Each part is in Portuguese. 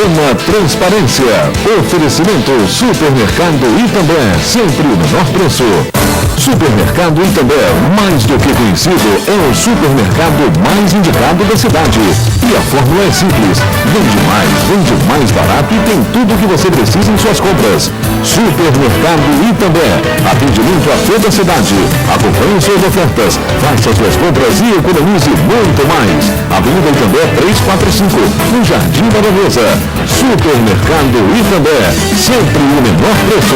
Programa Transparência. Oferecimento Supermercado Itambé, sempre o menor preço. Supermercado Itambé, mais do que conhecido, é o supermercado mais indicado da cidade. E a fórmula é simples: vende mais barato e tem tudo o que você precisa em suas compras. Supermercado Itambé, atendimento a toda a cidade. Acompanhe suas ofertas, faça suas compras e economize muito mais. Avenida Itambé 345, no Jardim da Beleza. Supermercado Itambé, sempre o menor preço.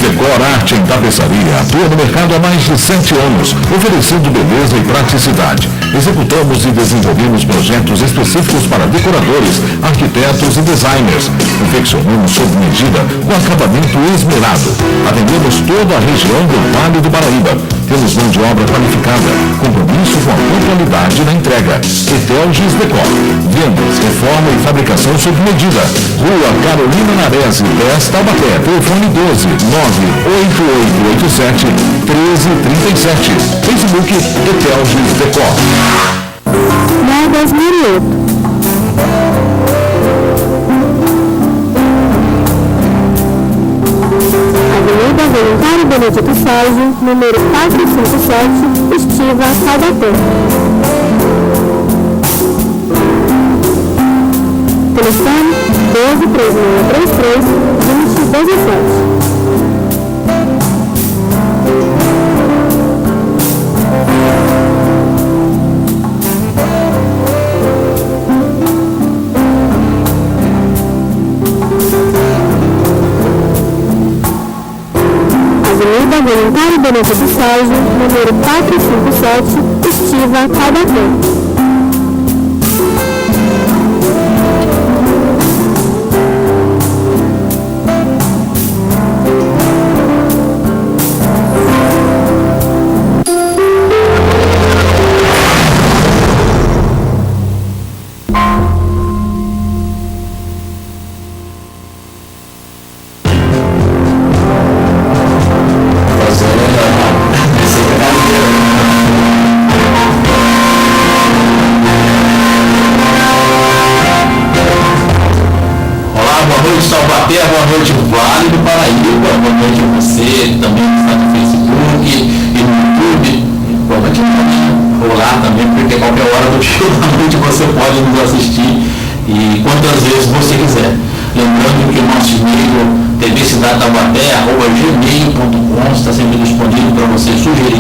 Decor Arte em Tapeçaria atua no mercado há mais de 7 anos, oferecendo beleza e praticidade. Executamos e desenvolvemos projetos específicos para decoradores, arquitetos e designers. Confeccionamos sob medida com acabamento esmerado. Atendemos toda a região do Vale do Paraíba. Temos mão de obra qualificada, compromisso com a pontualidade na entrega. Etelges Decor. Vendas, reforma e fabricação sob medida. Rua Carolina Narese, 10, Taubaté. Telefone 12 98887 1337. Facebook Etelges Decor. Modas Mirio. Avenida Voluntário Benedito Sérgio, número 457, Estiva, Taubaté. Telefone 123633 2017. Avenida Voluntário Benedito Sérgio, número 457, Estiva, Taubaté. Boa noite, Vale do Paraíba, boa noite a você, também que está no Facebook e no YouTube. Boa noite rolar também, porque qualquer hora do dia da noite você pode nos assistir e quantas vezes você quiser. Lembrando que o nosso e-mail tvcidadetaubaté@gmail.com está sempre disponível para você sugerir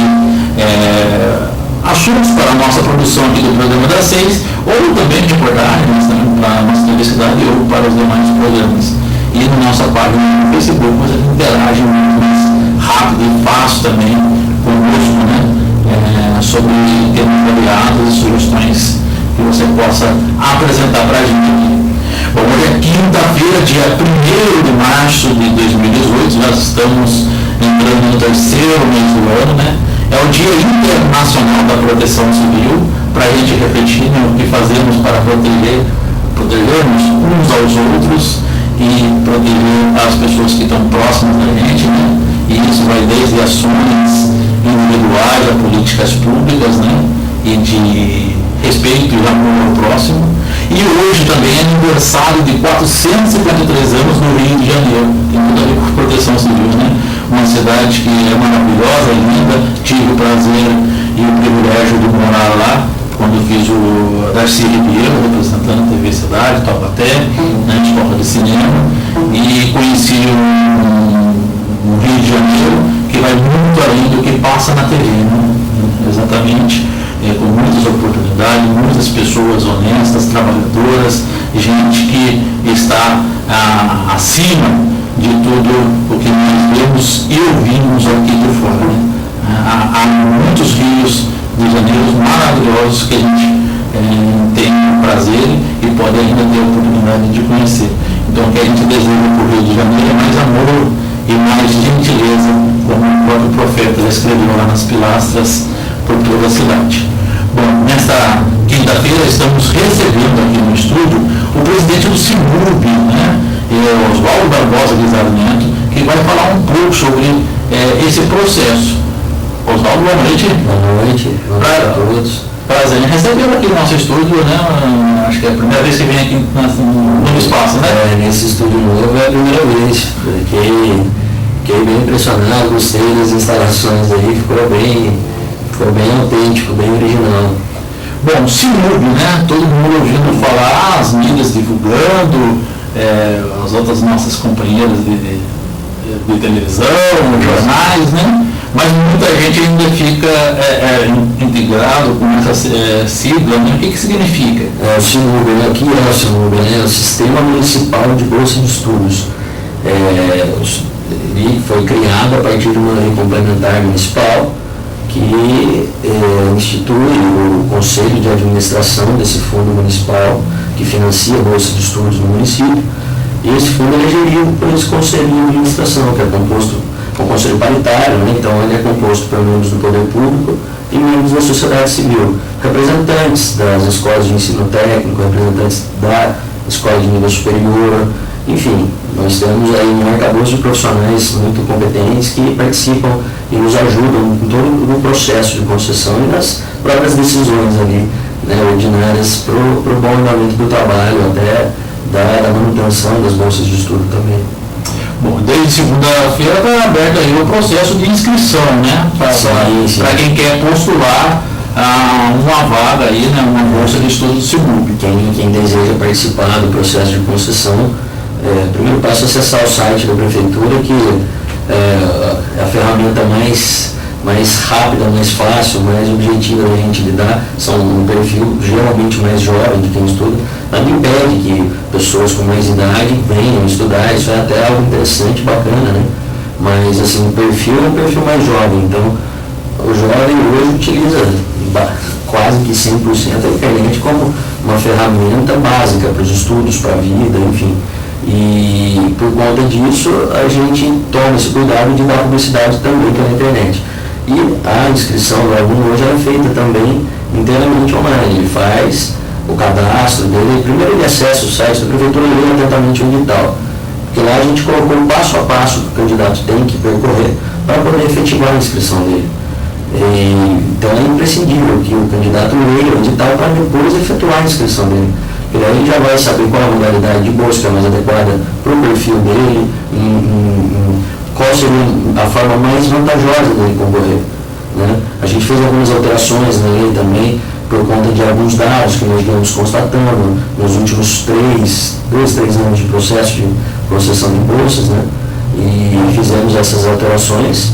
assuntos para a nossa produção aqui do programa das 6, ou também reportagens para a nossa universidade ou para os demais programas. E na nossa página no Facebook você interage muito mais rápido e fácil também conosco, né? Sobre temas variados e sugestões que você possa apresentar para a gente aqui. Bom, hoje é quinta-feira, dia 1º de março de 2018, nós estamos entrando no terceiro mês do ano, né? É o Dia Internacional da Proteção Civil, para a gente refletir no que fazemos para protegermos uns aos outros e proteger as pessoas que estão próximas da gente, né? E isso vai desde ações individuais a políticas públicas, né? E de respeito e amor ao próximo. E hoje também é aniversário de 453 anos no Rio de Janeiro. Tem tudo a ver com proteção civil, né? Uma cidade que é maravilhosa, linda. Tive o prazer e o privilégio de morar lá quando fiz o Darcy Ribeiro, representando a TV Cidade, Taubaté, né, escola de cinema, e conheci um Rio de Janeiro que vai muito além do que passa na TV, né? Exatamente, com muitas oportunidades, trabalho, muitas pessoas honestas, trabalhadoras, gente que está acima de tudo o que nós vemos e ouvimos aqui de fora. Né? Há muitos rios de Janeiro maravilhosos que a gente tem o prazer e pode ainda ter a oportunidade de conhecer. Então, o que a gente deseja para o Rio de Janeiro é mais amor e mais gentileza, como o próprio profeta escreveu lá nas pilastras por toda a cidade. Bom, nesta quinta-feira estamos recebendo aqui no estúdio o presidente do Simube, né? Oswaldo Barbosa Guisard Neto, que vai falar um pouco sobre esse processo. Oswaldo, boa noite. Boa noite, a todos. Prazer em recebê-lo aqui no nosso estúdio, né? Acho que é a primeira vez que vem aqui no espaço, né? Nesse estúdio novo é a primeira vez. Fiquei bem impressionado, gostei das instalações aí, ficou bem autêntico, bem original. Bom, Simube, né? Todo mundo ouvindo falar, as mídias divulgando, as outras nossas companheiras de televisão, jornais, né? Mas muita gente ainda fica integrado com essa sigla, né? O que significa? O Simube, né? O que é o Simube? É o Sistema Municipal de Bolsas de Estudos. Ele foi criado a partir de uma lei complementar municipal que institui o Conselho de Administração desse fundo municipal que financia bolsas de estudos no município. E esse fundo é gerido por esse Conselho de Administração, que é composto por um conselho paritário, né? Então ele é composto por membros do poder público e membros da sociedade civil, representantes das escolas de ensino técnico, representantes da escola de nível superior, enfim, nós temos aí um arcabouço de profissionais muito competentes que participam e nos ajudam em todo o processo de concessão e nas próprias decisões ali, né, ordinárias para o bom andamento do trabalho, até da manutenção das bolsas de estudo também. Bom, desde segunda-feira está aberto aí o processo de inscrição, né? Para quem quer postular uma vaga aí, né? Uma bolsa de estudo do Simube. Quem deseja participar do processo de concessão, primeiro passo é acessar o site da prefeitura, que é a ferramenta mais rápida, mais fácil, mais objetiva da gente lidar. São um perfil geralmente mais jovem de quem estuda. Nada impede que pessoas com mais idade venham estudar, isso é até algo interessante, bacana, né? Mas assim, o perfil é um perfil mais jovem, então o jovem hoje utiliza quase que 100% a internet como uma ferramenta básica para os estudos, para a vida, enfim. E por conta disso a gente toma esse cuidado de dar publicidade também pela internet. E a inscrição do aluno hoje é feita também inteiramente online. Ele faz o cadastro dele, primeiro ele acessa o site da prefeitura e lê atentamente o edital, porque lá a gente colocou um passo a passo que o candidato tem que percorrer para poder efetivar a inscrição dele. Então é imprescindível que o candidato leia o edital para depois efetuar a inscrição dele. E aí ele já vai saber qual é a modalidade de bolsa que é mais adequada para o perfil dele, qual seria a forma mais vantajosa dele concorrer. Né? A gente fez algumas alterações na lei também, por conta de alguns dados que nós viemos constatando nos últimos 3 anos de processo de concessão de bolsas, né? E fizemos essas alterações,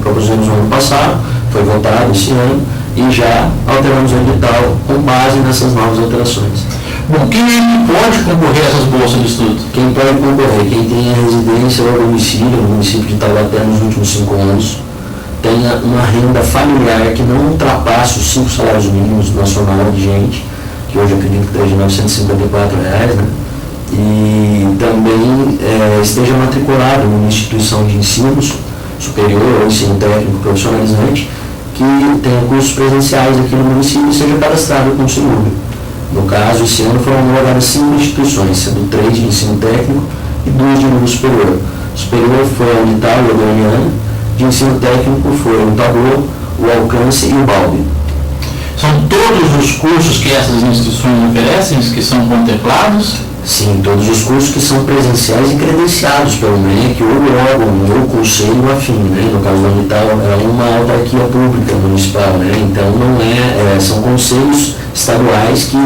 propusemos no ano passado, foi votado esse ano, e já alteramos o edital com base nessas novas alterações. Bom, quem é que pode concorrer a essas bolsas de estudo? Quem pode concorrer? Quem tem a residência ou domicílio no município de Taubaté nos últimos 5 anos, tenha uma renda familiar que não ultrapasse os 5 salários mínimos nacional vigente, que hoje eu acredito que esteja de R$ 954, né? E também esteja matriculado numa instituição de ensino superior ou ensino técnico profissionalizante, que tenha cursos presenciais aqui no município e seja cadastrado com o Simube. No caso, esse ano foram homologadas 5 instituições, sendo 3 de ensino técnico e 2 de nível superior. O superior foi a Edital e a Programa, de ensino técnico foi o Tabor, o Alcance e o Balde. São todos os cursos que essas instituições oferecem, que são contemplados? Sim, todos os cursos que são presenciais e credenciados pelo MEC ou órgão ou conselho afim, né? No caso da Edital é uma autarquia pública municipal, né? Então não são conselhos estaduais que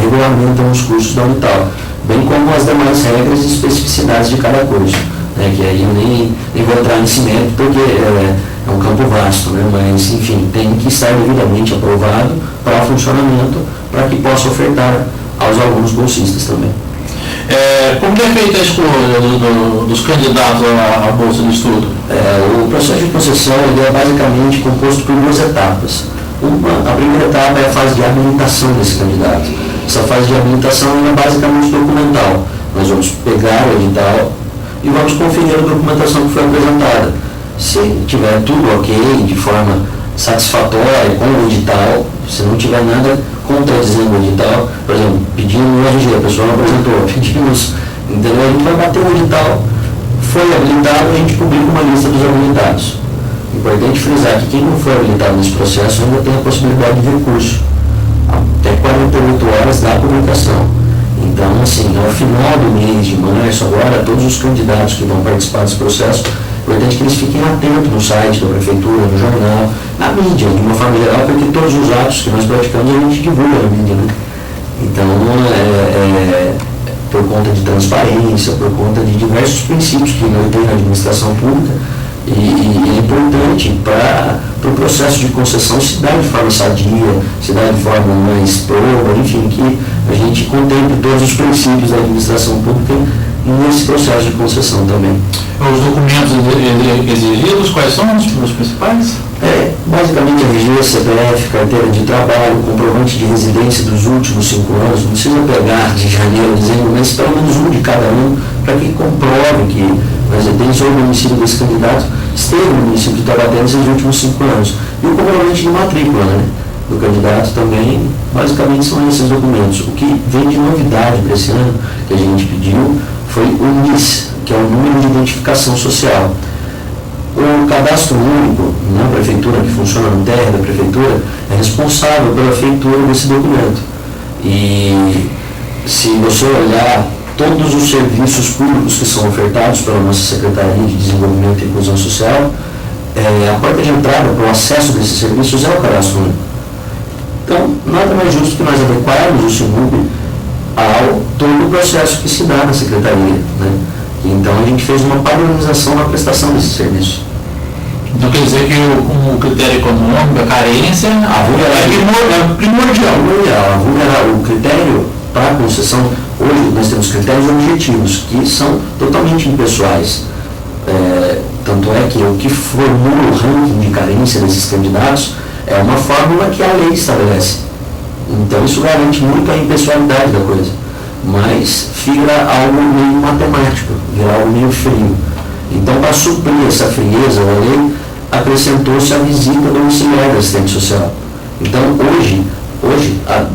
regulamentam os cursos da Edital, bem como as demais regras e especificidades de cada curso, né? Que aí eu nem vou entrar nesse mérito porque é um campo vasto, né? Mas enfim, tem que estar devidamente aprovado para funcionamento, para que possa ofertar aos alunos bolsistas também. Como é feita a escolha dos candidatos à bolsa de estudo? O processo de concessão ele é basicamente composto por duas etapas. A primeira etapa é a fase de habilitação desse candidato. Essa fase de habilitação é basicamente documental. Nós vamos pegar o edital e vamos conferir a documentação que foi apresentada. Se tiver tudo ok, de forma satisfatória com o edital, se não tiver nada contradizendo o edital, por exemplo, pedimos o RG, a pessoa não apresentou, pedimos, entendeu? A gente vai bater o edital, foi habilitado, a gente publica uma lista dos habilitados. Importante frisar que quem não foi habilitado nesse processo ainda tem a possibilidade de recurso, até 48 horas da publicação. Então, assim, ao final do mês de março, agora, todos os candidatos que vão participar desse processo, é importante que eles fiquem atentos no site da prefeitura, no jornal, na mídia, de uma forma geral, porque todos os atos que nós praticamos a gente divulga na mídia, né? Então, por conta de transparência, por conta de diversos princípios que nós temos na administração pública, e é importante para o processo de concessão se dar de forma sadia, se dar de forma mais proba, enfim, que a gente contemple todos os princípios da administração pública nesse processo de concessão também. Os documentos exigidos, quais são os principais? Basicamente RG, CPF, carteira de trabalho, comprovante de residência dos últimos 5 anos, não precisa pegar de janeiro a dezembro, mas pelo menos um de cada um, para que comprove que a residência ou o município desse candidato esteve no município de Taubaté nesses últimos 5 anos. E o comprovante de matrícula, né, do candidato também, basicamente são esses documentos. O que vem de novidade para esse ano, que a gente pediu, foi o NIS, que é o número de identificação social. O cadastro único na prefeitura, que funciona no TR da prefeitura, é responsável pela feitura desse documento. E se você olhar todos os serviços públicos que são ofertados pela nossa Secretaria de Desenvolvimento e Inclusão Social, a porta de entrada para o acesso desses serviços é o cadastro único. Então, nada mais justo que nós adequarmos o Simube ao todo o processo que se dá na Secretaria, né? Então, a gente fez uma padronização na prestação desse serviço. Então, quer dizer que o critério econômico, a carência, é primordial. O critério para a concessão, hoje nós temos critérios objetivos, que são totalmente impessoais. Tanto é que o que formula o ranking de carência desses candidatos é uma fórmula que a lei estabelece. Então, isso garante muito a impessoalidade da coisa. Mas vira algo meio matemático, vira algo meio frio. Então, para suprir essa frieza da lei, acrescentou-se a visita domiciliar do assistente social. Então, hoje,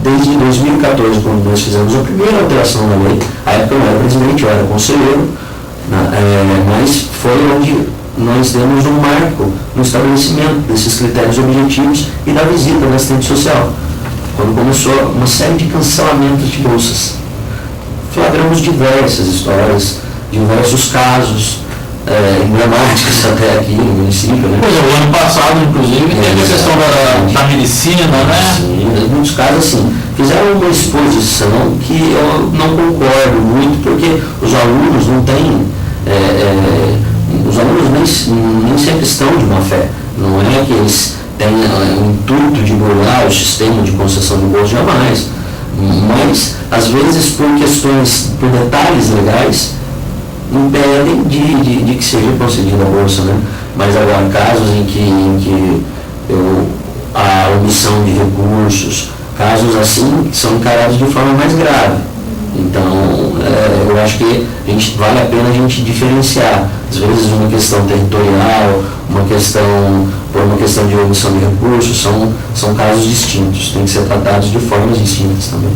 desde 2014, quando nós fizemos a primeira alteração da lei, a época eu não era presidente, eu era conselheiro, mas foi onde nós demos um marco no estabelecimento desses critérios objetivos e da visita do assistente social, quando começou uma série de cancelamentos de bolsas. Flagramos diversas histórias, diversos casos, emblemáticos até aqui no município, né? Pois é, o ano passado, inclusive, teve a questão da medicina, né? Sim, em muitos casos, assim, fizeram uma exposição que eu não concordo muito, porque os alunos não têm, os alunos nem sempre estão de má fé. Não é que eles tenham o intuito de burlar o sistema de concessão de bolsa, jamais. Mas, às vezes, por detalhes legais, impedem de que seja concedida a bolsa, né? Mas agora, casos em que a omissão de recursos, casos assim, são encarados de forma mais grave. Então, eu acho que vale a pena a gente diferenciar. Às vezes, uma questão territorial, por uma questão de omissão de recursos, são casos distintos, têm que ser tratados de formas distintas também.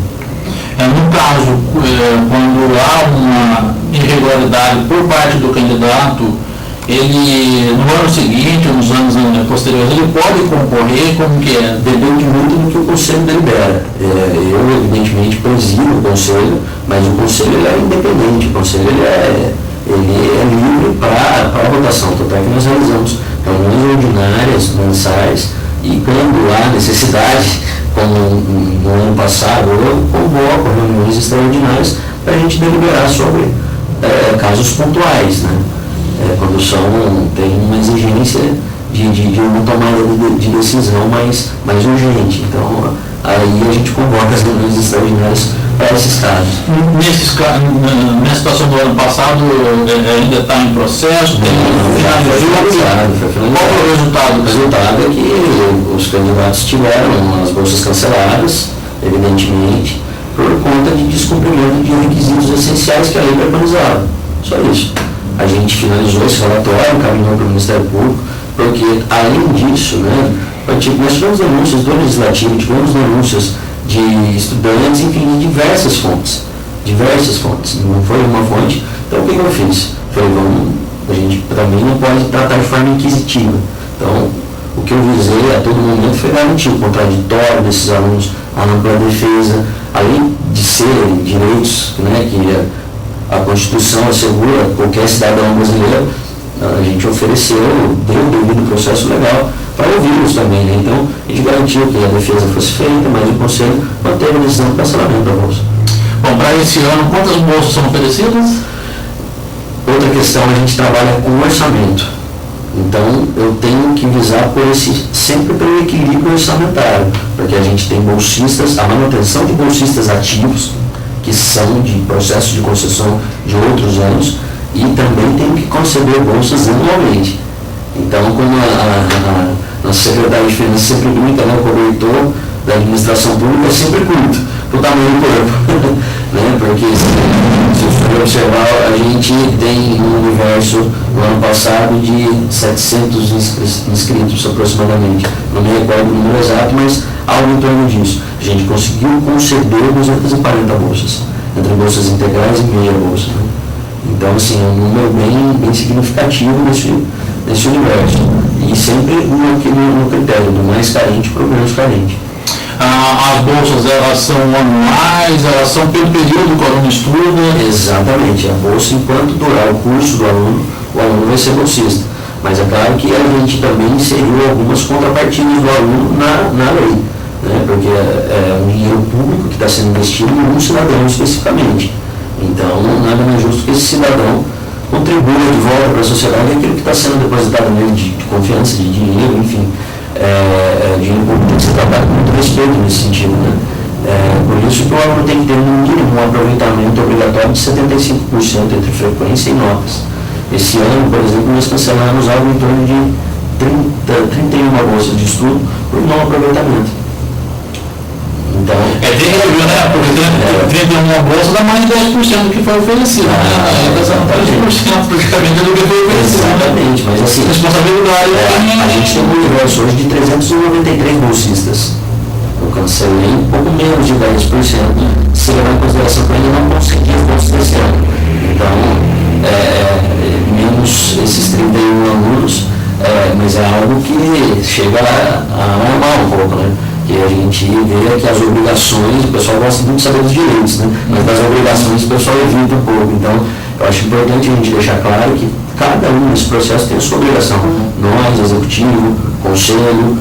No caso, quando há uma irregularidade por parte do candidato, ele, no ano seguinte, ou nos anos posteriores, ele pode concorrer, como que é? Depende muito do que o Conselho delibera. Eu, evidentemente, presido o Conselho, mas o Conselho é independente, o Conselho ele é livre para a votação. Tanto é que nós realizamos reuniões ordinárias, mensais, e quando há necessidade, como no ano passado, eu convoco reuniões extraordinárias para a gente deliberar sobre casos pontuais, né? Quando tem uma exigência de uma tomada de decisão mais urgente. Então, aí a gente convoca as reuniões extraordinárias para esses casos. Nessa situação do ano passado, ainda está em processo? Foi finalizado. Qual foi o resultado? O resultado é que os candidatos tiveram as bolsas canceladas, evidentemente, por conta de descumprimento de requisitos essenciais que a lei preconizava. Só isso. A gente finalizou esse relatório, caminhou para o Ministério Público, porque, além disso, né, nós tivemos denúncias do Legislativo, tivemos denúncias de estudantes, enfim, de diversas fontes. Não foi uma fonte. Então, o que eu fiz? Falei, a gente também não pode tratar de forma inquisitiva. Então, o que eu visei a todo momento foi garantir o contraditório desses alunos, a ampla defesa, além de serem direitos, né, que a Constituição assegura qualquer cidadão brasileiro, a gente ofereceu, deu o devido processo legal para ouvi-los também, né? Então, a gente garantiu que a defesa fosse feita, mas o Conselho manteve a decisão de cancelamento da bolsa. Bom, para esse ano, quantas bolsas são oferecidas? Outra questão, a gente trabalha com orçamento. Então, eu tenho que visar sempre pelo equilíbrio orçamentário, porque a gente tem bolsistas, a manutenção de bolsistas ativos, que são de processo de concessão de outros anos, e também tem que conceder bolsas anualmente. Então, como a nossa secretária de Finanças sempre brinca, né, o cobertor da administração pública é sempre curto, o tamanho do corpo, né, porque se for observar, a gente tem um universo no ano passado de 700 inscritos aproximadamente, não me recordo o número exato, mas algo em torno disso. A gente conseguiu conceder 240 bolsas, entre bolsas integrais e meia bolsa, né? Então, assim, é um número bem significativo nesse universo. E sempre no critério do mais carente para o menos carente. As bolsas, elas são anuais, elas são pelo período que o aluno estuda? Exatamente. A bolsa, enquanto durar o curso do aluno, o aluno vai ser bolsista. Mas é claro que a gente também inseriu algumas contrapartidas do aluno na lei, né? Porque é um dinheiro público que está sendo investido em um cidadão especificamente. Então, nada mais justo que esse cidadão contribua de volta para a sociedade aquilo que está sendo depositado nele de confiança, de dinheiro, enfim. Dinheiro público tem que ser tratado com muito respeito nesse sentido, né? Por isso que o aluno tem que ter no mínimo um aproveitamento obrigatório de 75% entre frequência e notas. Esse ano, por exemplo, nós cancelamos algo em torno de 31 bolsas de estudo por não aproveitamento. Então, terrível, né? Porque 31 bolsa dá mais de 10% do que foi oferecido. Tá 10% praticamente do que foi oferecido. Exatamente, mas assim, responsabilidade. A gente tem um universo hoje de 393 bolsistas. Eu cancelei um pouco menos de 10%, se levar em consideração que eu ainda não consegui as bolsas desse ano. Então, menos esses 31 alunos, mas é algo que chega a armar um pouco, né? Que a gente vê que as obrigações, o pessoal gosta muito de saber dos direitos, né? Mas das obrigações o pessoal evita um pouco. Então, eu acho importante a gente deixar claro que cada um nesse processo tem a sua obrigação. Nós, executivo, conselho,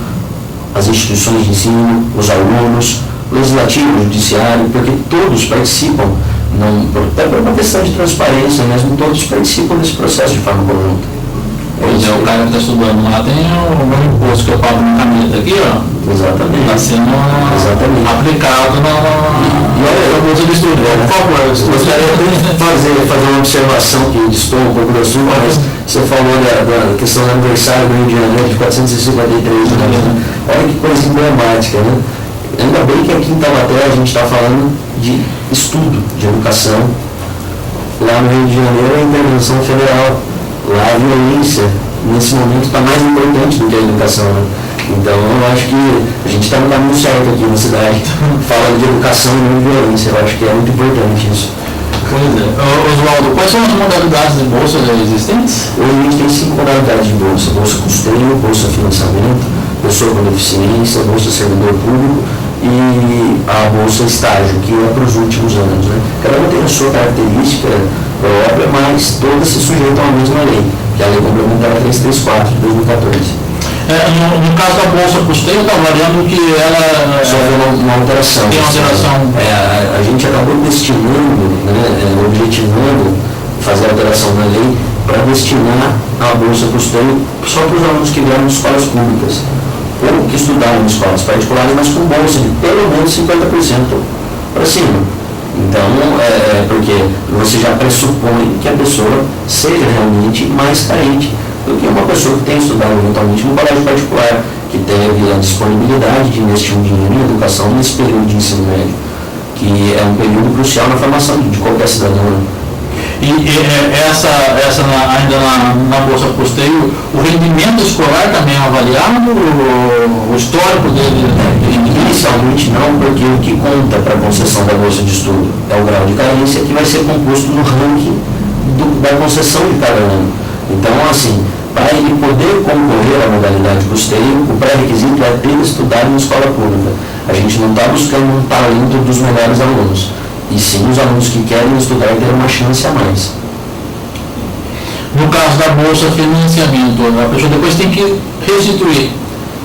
as instituições de ensino, os alunos, o legislativo, o judiciário, porque todos participam, até por uma questão de transparência mesmo, todos participam desse processo de forma conjunta. Pois é, o cara que está estudando lá tem o meu imposto que eu pago na caneta aqui, ó. Exatamente. Está sendo aplicado E olha, eu vou estudo, por favor, eu gostaria de fazer uma observação que distou um pouco do assunto, mas você falou da questão do aniversário do Rio de Janeiro de 453 anos, né? Olha que coisa emblemática, né? Ainda bem que aqui em Taubaté a gente está falando de estudo, de educação. Lá no Rio de Janeiro é a intervenção federal. Lá a violência, nesse momento, está mais importante do que a educação, né? Então, eu acho que a gente está no caminho certo aqui na cidade, falando de educação e não de violência. Eu acho que é muito importante isso. Pois é. Oswaldo, quais são as modalidades de bolsas existentes? Hoje a gente tem 5 modalidades de bolsa: bolsa custeio, bolsa financiamento, pessoa com deficiência, bolsa servidor público e a bolsa estágio, que é para os últimos anos, né? Cada uma tem a sua característica própria, mas todas se sujeitam à mesma lei, que é a Lei Complementar 334 de 2014. No caso da bolsa custeio, está variando que ela sofreu uma alteração. Tem uma alteração. A gente acabou destinando, né, objetivando fazer a alteração na lei para destinar a bolsa custeio só para os alunos que vieram de escolas públicas. ou que estudaram em escolas particulares, mas com bolsa de pelo menos 50% para cima. Então, porque você já pressupõe que a pessoa seja realmente mais carente do que uma pessoa que tem estudado eventualmente no colégio particular, que teve a disponibilidade de investir um dinheiro em educação nesse período de ensino médio, que é um período crucial na formação de qualquer cidadão. E ainda na bolsa custeio, o rendimento escolar também é avaliado, o histórico dele? Inicialmente não, porque o que conta para a concessão da bolsa de estudo é o grau de carência, que vai ser composto no ranking da concessão de cada ano. Então, assim, para ele poder concorrer à modalidade de custeio, o pré-requisito é ter estudado em escola pública. A gente não está buscando um talento dos melhores alunos, e sim os alunos que querem estudar e ter uma chance a mais. No caso da bolsa financiamento, a pessoa depois tem que restituir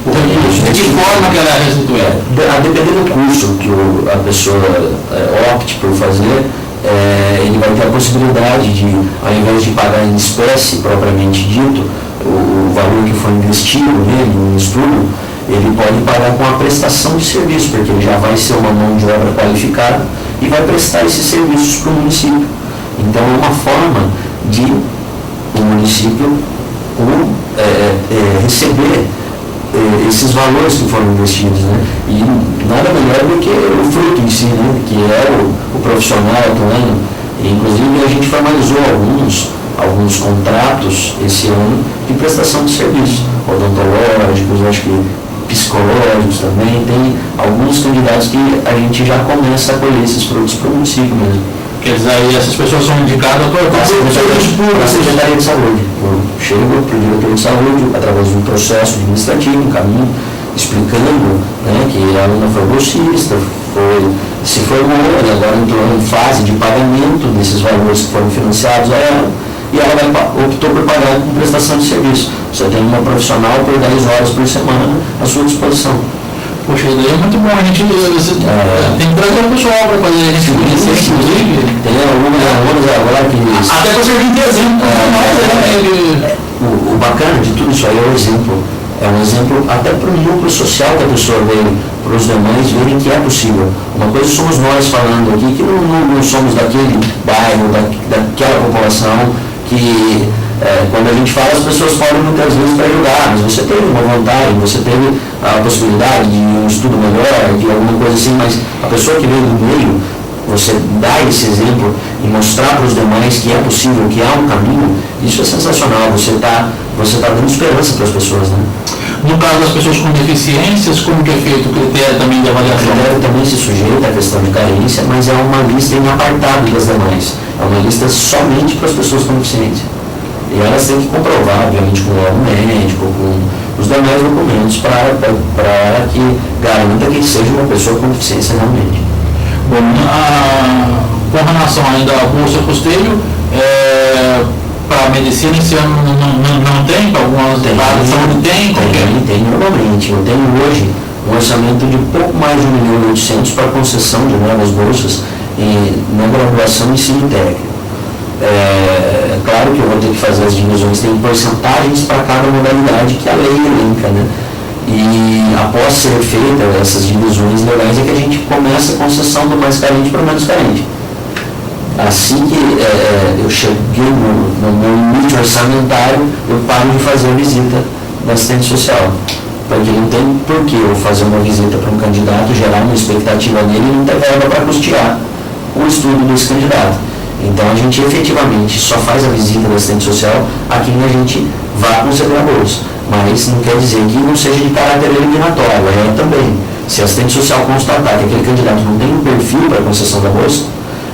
o recurso. De que forma que ela é restituída? A depender do curso que a pessoa opte por fazer, ele vai ter a possibilidade de, ao invés de pagar em espécie propriamente dito, o valor que foi investido nele, no estudo, ele pode pagar com a prestação de serviço, porque ele já vai ser uma mão de obra qualificada e vai prestar esses serviços para o município. Então é uma forma de o município receber esses valores que foram investidos, né? E nada melhor do que o fruto em si, né? Que é o profissional atuando. E, inclusive, a gente formalizou alguns contratos esse ano de prestação de serviços odontológicos, acho que psicológicos também. Tem alguns candidatos que a gente já começa a colher esses frutos para o município mesmo. Quer dizer, aí essas pessoas são indicadas para a Secretaria de Saúde. Eu chego para o diretor de saúde, através de um processo administrativo, um caminho, explicando, né, que a aluna foi bolsista, se formou, ela agora entrou em fase de pagamento desses valores que foram financiados a ela, e ela optou por pagar com prestação de serviço. Você tem uma profissional por 10 horas por semana à sua disposição. Poxa, daí é muito bom, a gente tem que trazer o pessoal para fazer a gente conhecer, inclusive. Tem alunos agora que... Até para servir de exemplo. O bacana de tudo isso aí é o exemplo. É um exemplo até para o núcleo social que a pessoa veio, para os demais verem que é possível. Uma coisa somos nós falando aqui, que não somos daquele bairro, daquela população, que quando a gente fala, as pessoas falam muitas vezes para ajudar, mas você teve uma vontade, você teve a possibilidade de um estudo melhor, de alguma coisa assim, mas a pessoa que veio do meio, você dá esse exemplo e mostrar para os demais que é possível, que há um caminho, isso é sensacional. Você tá dando esperança para as pessoas, né? No caso das pessoas com deficiências, como que é feito o critério também de avaliação? O critério também se sujeita à questão de carência, mas é uma lista em apartado das demais. É uma lista somente para as pessoas com deficiência. E elas têm que comprovar, obviamente, com o laudo médico, com os demais documentos, para que garanta que seja uma pessoa com deficiência realmente. Bom, com relação ainda à bolsa custeio, para a medicina esse ano não tem, para algumas áreas de saúde tem? Tem normalmente. Eu tenho hoje um orçamento de pouco mais de 1.800.000 para concessão de novas bolsas na graduação e ensino técnico. É claro que eu vou ter que fazer as divisões, tem porcentagens para cada modalidade que a lei elenca, né? E após ser feitas essas divisões legais é que a gente começa a concessão do mais carente para o menos carente. Assim que eu cheguei no meu limite orçamentário, eu paro de fazer a visita da assistente social. Porque não tem por que eu fazer uma visita para um candidato, gerar uma expectativa nele e não ter verba para custear o estudo desse candidato. Então a gente efetivamente só faz a visita da assistente social a quem a gente vá conceder a bolsa. Mas não quer dizer que não seja de caráter eliminatório, ela também. Se a assistente social constatar que aquele candidato não tem um perfil para a concessão da bolsa,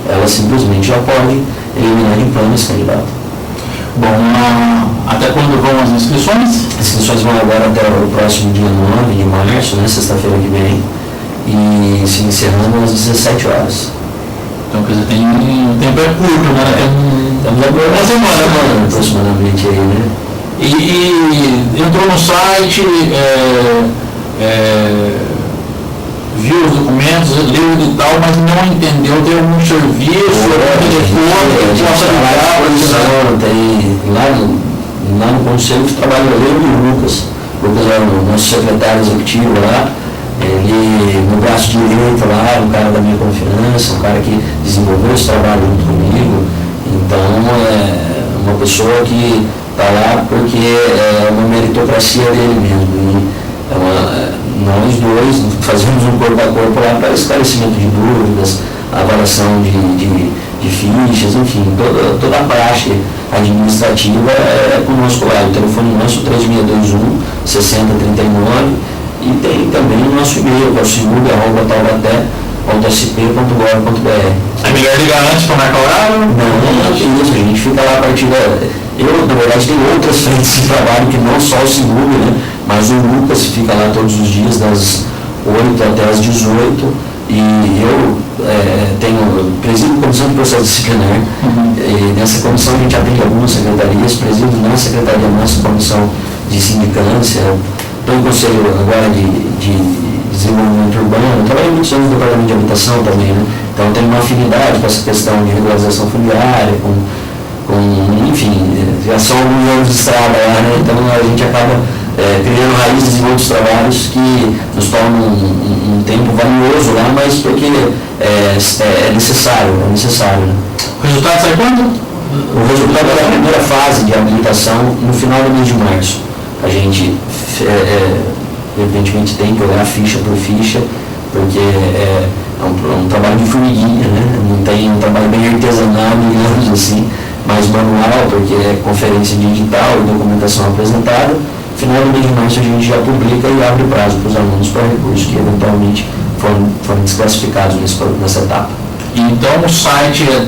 ela simplesmente já pode eliminar de plano esse candidato. Bom, até quando vão as inscrições? As inscrições vão agora até o próximo dia 9 de março, né, sexta-feira que vem, e se encerrando às 17 horas. Então, quer dizer, o tempo é curto, né? Estamos agora uma semana aproximadamente aí, né? E entrou no site, viu os documentos, leu o edital, mas não entendeu, tem algum serviço, algum telefone que possa ligar? Tem lá no conselho que trabalha eu e o Lucas. O Lucas é o nosso secretário executivo lá, ele, no braço direito lá, um cara da minha confiança, um cara que desenvolveu esse trabalho junto comigo. Então, é uma pessoa que está lá porque é uma meritocracia dele mesmo. E nós dois fazemos um corpo a corpo lá para esclarecimento de dúvidas, avaliação de fichas, enfim, toda a parte administrativa é conosco lá. O telefone nosso 3621-6039 e tem também o nosso e-mail, que é o simube@taubaté.sp.gov.br. É melhor ligar antes para marcar horário? Não, isso, a gente fica lá a partir da... Eu, na verdade, tenho outras frentes de trabalho que não só o Simube, né? Mas o Lucas fica lá todos os dias, das 8 até as 18, e eu presido a comissão de processo disciplinar. E nessa comissão a gente atende algumas secretarias, presido na secretaria nossa comissão de sindicância, estou em conselho agora de desenvolvimento urbano, trabalhei muitos anos no departamento de habitação também, né? Então tenho uma afinidade com essa questão de regularização fundiária, enfim, já são alguns anos de estrada lá, né? Então a gente acaba criando raízes em outros trabalhos que nos tornam um tempo valioso lá, mas porque é necessário, né? O resultado sai quando? O resultado da primeira fase de habilitação no final do mês de março. A gente, evidentemente, tem que olhar ficha por ficha, porque é um trabalho de formiguinha, né? Não tem um trabalho bem artesanal, digamos assim, mais manual, porque é conferência digital e documentação apresentada. No final do mês de março a gente já publica e abre prazo para os alunos para recursos que eventualmente foram desclassificados nessa etapa. Então o site é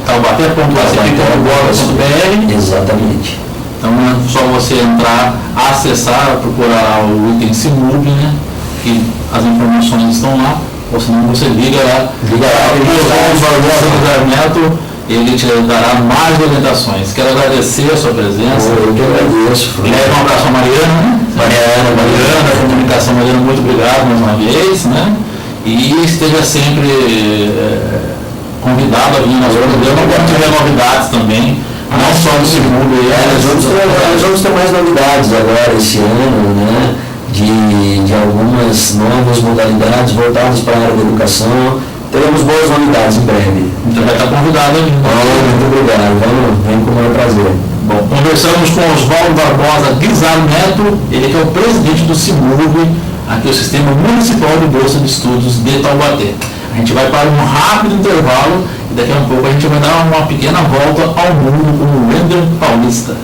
taubaté.sp.gov.br. Exatamente. Então é só você entrar, acessar, procurar o item Simube, né? Que as informações estão lá, ou senão você liga lá o Oswaldo Barbosa Guisard Neto, ele te dará mais orientações. Quero agradecer a sua presença. Eu que agradeço. Um abraço a Mariana, da comunicação. Mariana, muito obrigado mais uma vez, né? E esteja sempre convidado a vir no nosso programa quando tiver novidades também. Não só do Simube. Nós vamos ter mais novidades agora esse ano, né? De algumas novas modalidades voltadas para a área da educação. Teremos boas novidades em breve. Então vai estar convidado ali. Muito obrigado. Vem com o maior prazer. Bom, conversamos com Oswaldo Barbosa Guisard Neto, ele que é o presidente do Simube, aqui o sistema municipal de bolsa de estudos de Taubaté. A gente vai para um rápido intervalo e daqui a pouco a gente vai dar uma pequena volta ao mundo com o Wendell Paulista.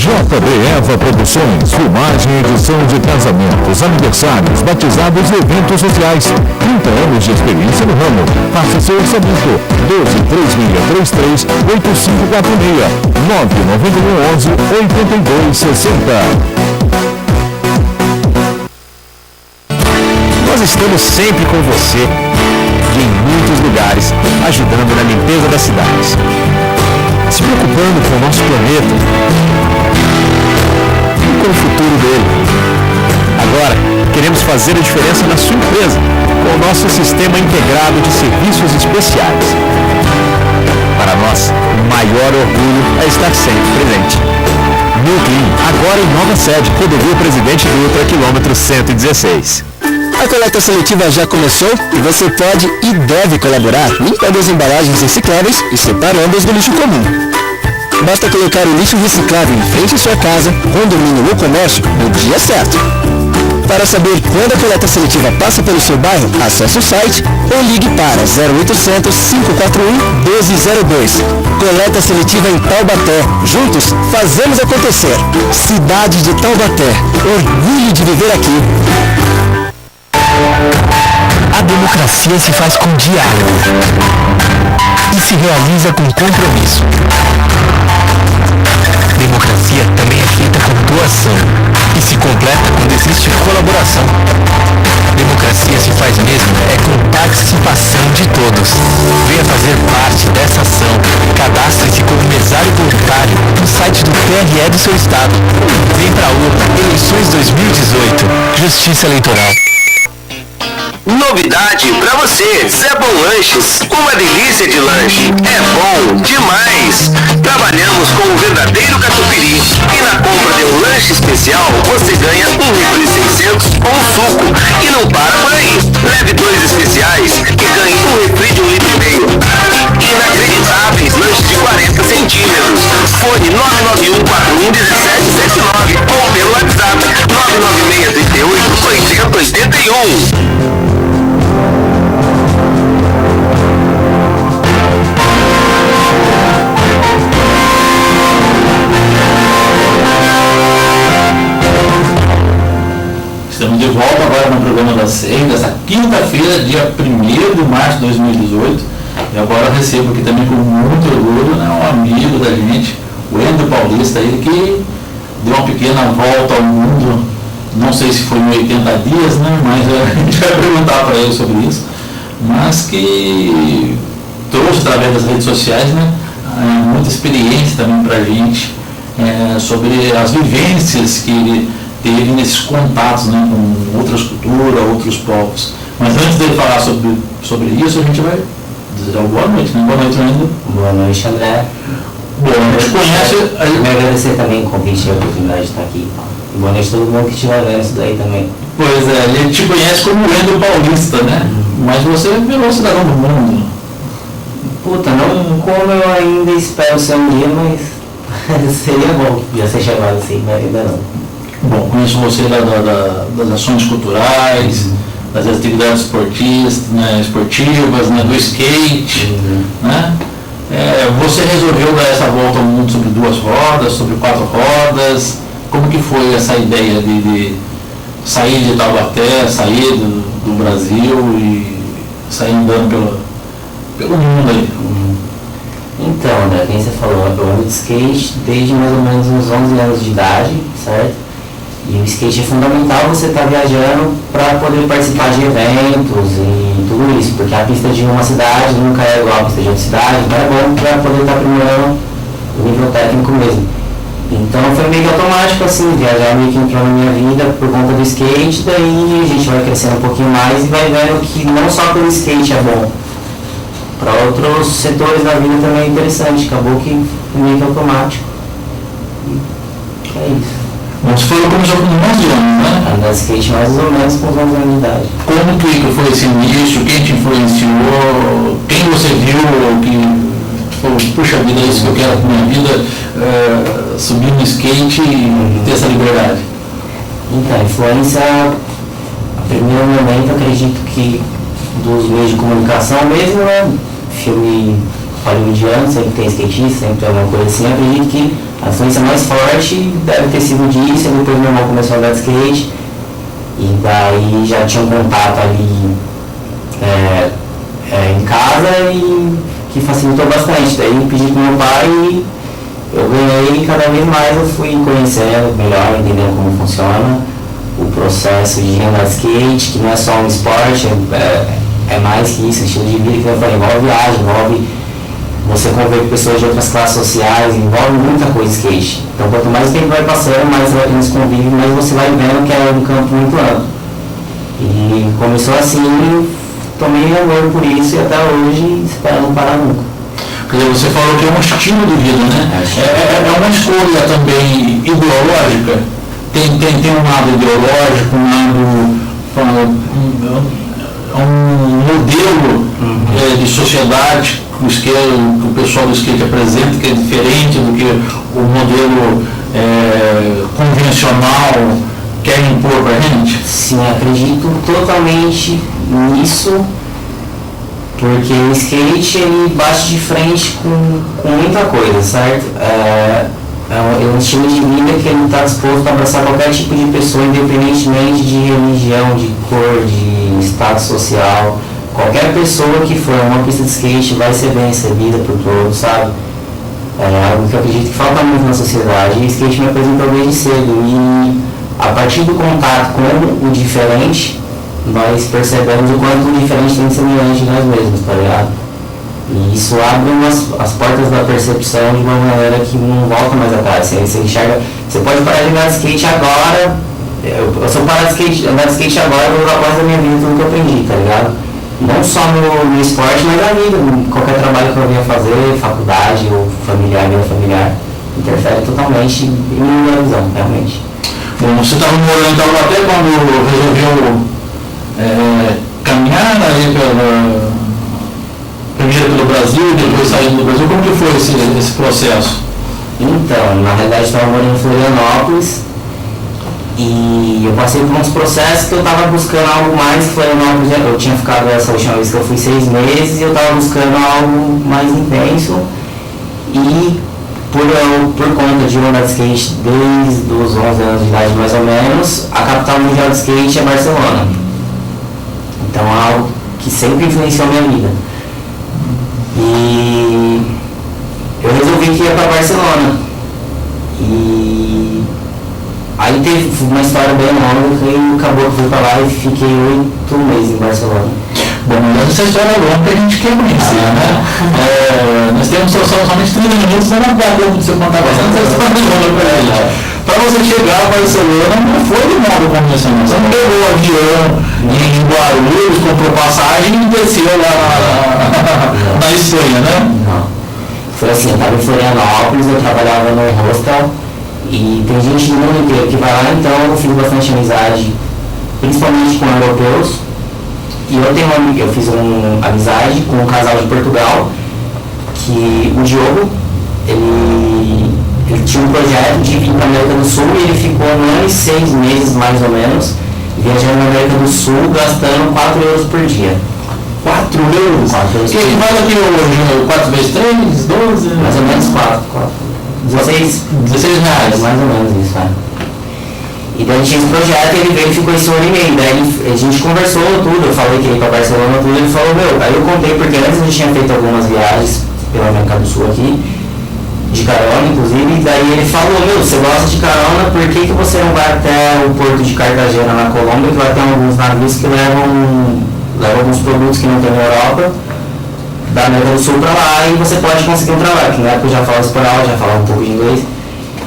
JB Eva Produções, filmagem e edição de casamentos, aniversários, batizados e eventos sociais. 30 anos de experiência no ramo. Faça seu orçamento. 12-3643-8546 99111-8260. Nós estamos sempre com você e em muitos lugares, ajudando na limpeza das cidades, se preocupando com o nosso planeta e com o futuro dele. Agora, queremos fazer a diferença na sua empresa com o nosso sistema integrado de serviços especiais. Para nós, o maior orgulho é estar sempre presente. Núcleo, agora em nova sede, Rodovia Presidente Dutra, quilômetro 116. A coleta seletiva já começou e você pode e deve colaborar limpando as embalagens recicláveis e separando-as do lixo comum. Basta colocar o lixo reciclável em frente à sua casa, condomínio ou comércio no dia certo. Para saber quando a coleta seletiva passa pelo seu bairro, acesse o site ou ligue para 0800 541 1202. Coleta seletiva em Taubaté. Juntos, fazemos acontecer. Cidade de Taubaté. Orgulho de viver aqui. A democracia se faz com diálogo e se realiza com compromisso. Democracia também é feita com doação e se completa quando existe colaboração. Democracia se faz mesmo com participação de todos. Venha fazer parte dessa ação. Cadastre-se como mesário voluntário no site do TRE do seu estado. Vem pra urna, eleições 2018. Justiça Eleitoral. Novidade pra você, Zé Bom Lanches, uma delícia de lanche, é bom demais. Trabalhamos com o verdadeiro catupiry e na compra de um lanche especial você ganha um refri 600 com suco e não para por aí. Leve 2 especiais e ganhe um refri de 1,5 litro. Inacreditáveis lanches de 40 centímetros. Fone 991 41 1779 ou pelo WhatsApp 996 38 8081. Estamos de volta agora no programa das 6, dessa quinta-feira, dia 1º de março de 2018. E agora eu recebo aqui também com muito orgulho, né, um amigo da gente, o Wendell Paulista, ele que deu uma pequena volta ao mundo, não sei se foi em 80 dias, né, mas a gente vai perguntar para ele sobre isso, mas que trouxe através das redes sociais, né, muita experiência também para a gente sobre as vivências que ele teve nesses contatos, né, com outras culturas, outros povos. Mas antes de falar sobre isso, a gente vai dizer boa noite, né? Boa noite, Wendell. Boa noite, André. Boa noite. Conhece... Eu quero agradecer também o convite e a oportunidade de estar aqui. E boa noite a todo mundo que estiver vendo isso daí também. Pois é, a gente te conhece como Wendell Paulista, né? Mas você virou cidadão do mundo. Puta, não como eu ainda espero ser um dia, mas seria bom já ser chamado assim, mas ainda não. Bom, conheço você das ações culturais, das atividades esportivas, né, do skate, né? Você resolveu dar essa volta ao mundo sobre 2 rodas, sobre 4 rodas. Como que foi essa ideia de sair de Taubaté, sair do Brasil e sair andando pelo mundo aí? Então, né, quem você falou, eu ando de skate desde mais ou menos uns 11 anos de idade, certo? E o skate é fundamental você estar viajando para poder participar de eventos e tudo isso, porque a pista de uma cidade nunca é igual a pista de outra cidade, então é bom para poder estar aprimorando o nível técnico mesmo. Então foi meio que automático assim, viajar meio que entrou na minha vida por conta do skate, daí a gente vai crescendo um pouquinho mais e vai vendo que não só pelo skate é bom, para outros setores da vida também é interessante, acabou que foi meio que automático. E é isso. Você falou que começou com 11 anos, né? Andar de skate mais ou menos com 11 anos de idade. Como que foi esse início? Quem te influenciou? Quem você viu que falou, puxa vida, é isso que eu quero para minha vida, subir no skate e ter essa liberdade? Então, a influência, a primeiro momento, eu acredito que dos meios de comunicação mesmo, né? Filme hollywoodiano, sempre tem skatista, sempre tem alguma coisa assim, eu acredito que a influência mais forte deve ter sido disso. Depois meu irmão começou a andar de skate e daí já tinha um contato ali em casa e que facilitou bastante. Daí pedi para meu pai e eu ganhei, e cada vez mais eu fui conhecendo melhor, entendendo como funciona o processo de andar de skate, que não é só um esporte, é mais que isso, estilo de vida que eu falei, envolve viagem, envolve você conviver com pessoas de outras classes sociais, envolve muita coisa skate. Então quanto mais o tempo vai passando, mais você vai tendo esse convívio, mais você vai vendo que é um campo muito amplo. E começou assim, tomei amor por isso e até hoje espero não parar nunca. Quer dizer, você falou que é um estilo de vida, né? É uma escolha também ideológica. Tem um lado ideológico, um modelo de sociedade que o pessoal do skate apresenta, que é diferente do que o modelo convencional quer impor para a gente? Sim, acredito totalmente nisso, porque o skate ele bate de frente com muita coisa, certo? É um estilo de vida que ele está disposto a abraçar qualquer tipo de pessoa, independentemente de religião, de cor, de estado social. Qualquer pessoa que for uma pista de skate vai ser bem recebida por todos, sabe? É algo que eu acredito que falta muito na sociedade. E o skate me apresentou desde cedo. E a partir do contato com o diferente, nós percebemos o quanto o diferente tem semelhante de nós mesmos, tá ligado? E isso abre as portas da percepção de uma maneira que não volta mais atrás. Você enxerga, você pode parar de andar de skate agora eu sou parado de skate, andar de skate agora, eu vou usar quase a minha vida tudo que eu aprendi, tá ligado? Não só no esporte, mas na vida, em qualquer trabalho que eu venha fazer, faculdade ou familiar, vida familiar, interfere totalmente em minha visão, realmente. Bom, você estava morando então até quando resolveu caminhar aí primeiro pelo Brasil, depois saindo do Brasil, como que foi esse processo? Então, na realidade eu estava morando em Florianópolis e eu passei por uns processos que eu estava buscando algo mais. Florianópolis, eu tinha ficado essa última vez que eu fui 6 meses e eu estava buscando algo mais intenso e por conta de andar de skate desde os 11 anos de idade mais ou menos, a capital mundial de skate é Barcelona. Então é algo que sempre influenciou a minha vida. E eu resolvi que ia para Barcelona. E aí teve uma história bem longa e acabou que fui para lá e fiquei 8 meses em Barcelona. Bom, mas essa história é longa que a gente quer conhecer, né? Nós temos somente 30 minutos, não vai dar tempo de você contar bastante essa história longa para gente. Para você chegar a Barcelona não foi de modo convencional. Você não pegou o avião em Guarulhos, comprou passagem e desceu lá na Espanha, né? Não. Foi assim, eu estava em Florianópolis, eu trabalhava no hostel e tem gente no mundo inteiro que vai lá, então eu fiz bastante amizade, principalmente com europeus. E eu fiz uma amizade com um casal de Portugal, que o Diogo, ele tinha um projeto de vir para a América do Sul e ele ficou 1 ano e 6 meses mais ou menos, viajando na América do Sul, gastando 4 euros por dia. 4 euros? 4 euros. O que vale aqui hoje? 4 vezes 3, 12? Mais ou menos 4. 16 reais, mais ou menos isso, cara. E daí a gente tinha esse projeto e ele veio e ficou esse 1 ano e meio. Daí a gente conversou tudo, eu falei que ele ia para Barcelona tudo, ele falou, aí eu contei porque antes a gente tinha feito algumas viagens pela América do Sul aqui, de carona inclusive, e daí ele falou, você gosta de carona, por que você não vai até o porto de Cartagena na Colômbia, que lá tem alguns navios que levam alguns produtos que não tem na Europa, da América do Sul para lá, e você pode conseguir um trabalho, que na época eu já falo espanhol, já falava um pouco de inglês.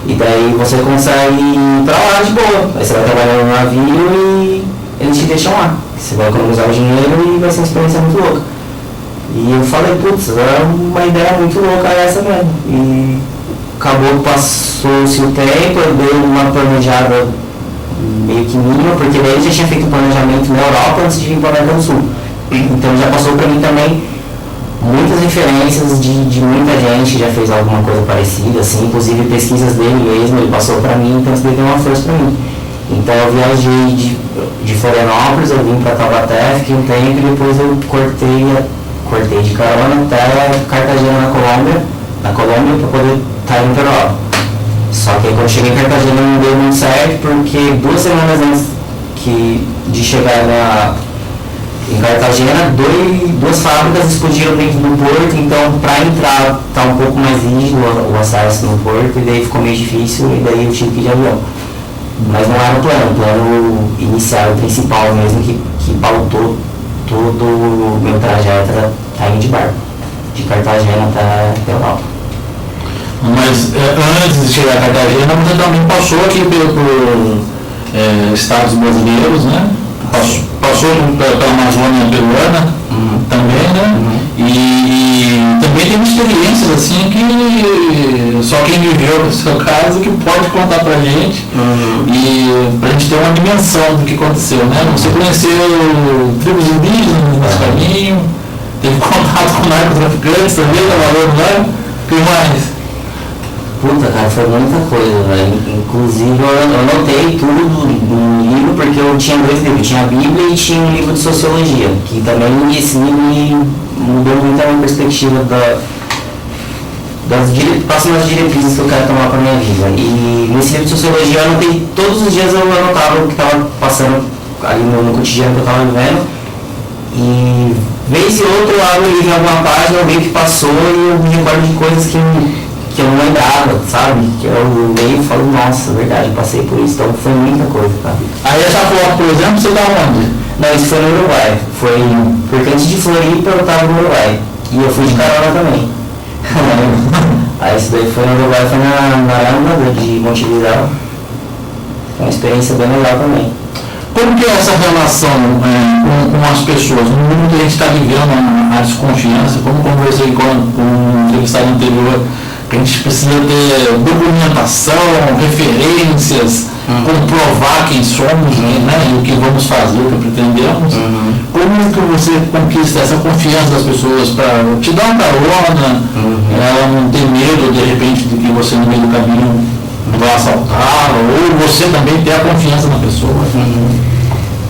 E daí você consegue ir pra lá de boa. Aí você vai trabalhar no navio e eles te deixam lá. Você vai economizar o dinheiro e vai ser uma experiência muito louca. E eu falei, putz, era uma ideia muito louca essa mesmo. E acabou que passou-se o tempo, eu dei uma planejada meio que mínima, porque daí eu já tinha feito um planejamento na Europa antes de vir para a América do Sul. Então já passou para mim também muitas referências de muita gente já fez alguma coisa parecida, assim, inclusive pesquisas dele mesmo, ele passou para mim, então isso deu uma força para mim. Então eu viajei de Florianópolis, eu vim para Taubaté, fiquei um tempo e depois eu cortei de carona até Cartagena na Colômbia para poder estar indo para Europa. Só que aí quando cheguei em Cartagena não deu muito certo, porque 2 semanas antes de chegar em Cartagena, 2 fábricas explodiram dentro do porto, então para entrar está um pouco mais rígido o acesso no porto, e daí ficou meio difícil, e daí eu tive que ir de avião. Mas não era o plano inicial, o principal mesmo, que pautou todo o meu trajeto era indo de barco, de Cartagena até Europa. Mas antes de chegar a Cartagena, você também passou aqui por estados brasileiros, né? Passou pela Amazônia peruana também, né? E também tem experiências assim que só quem viveu no seu caso que pode contar pra gente e pra gente ter uma dimensão do que aconteceu, né? Você conheceu tribos indígenas nesse caminho, teve contato com narcotraficantes também, trabalhando lá, o que mais? Puta, cara, foi muita coisa, velho. Inclusive eu anotei tudo no livro, porque eu tinha 2 livros, tinha a Bíblia e tinha um livro de sociologia, que também esse livro me mudou muito a minha perspectiva das próximas diretrizes que eu quero tomar para minha vida. E nesse livro de sociologia eu anotei, todos os dias eu anotava o que estava passando ali no cotidiano que eu estava vivendo. E vez e outra eu abro o livro em alguma página, eu vejo o que passou e eu me recordo de coisas que eu não lembrava, sabe? Que eu leio e falo, nossa, verdade, eu passei por isso, então foi muita coisa, tá? Aí essa foto, por exemplo, você tá onde? Não, isso foi no Uruguai, porque antes de Floripa eu tava no Uruguai, e eu fui de carona também. Aí isso daí foi no Uruguai, foi na Aranda de Montevidéu. Foi uma experiência bem legal também. Como que é essa relação com as pessoas? No mundo que a gente está vivendo a desconfiança, como conversei com o entrevistado anterior, que a gente precisa ter documentação, referências, comprovar quem somos, né, e o que vamos fazer, o que pretendemos. Como que você conquista essa confiança das pessoas para te dar uma carona, ela não ter medo, de repente, de que você no meio do caminho vai assaltar, ou você também ter a confiança na pessoa?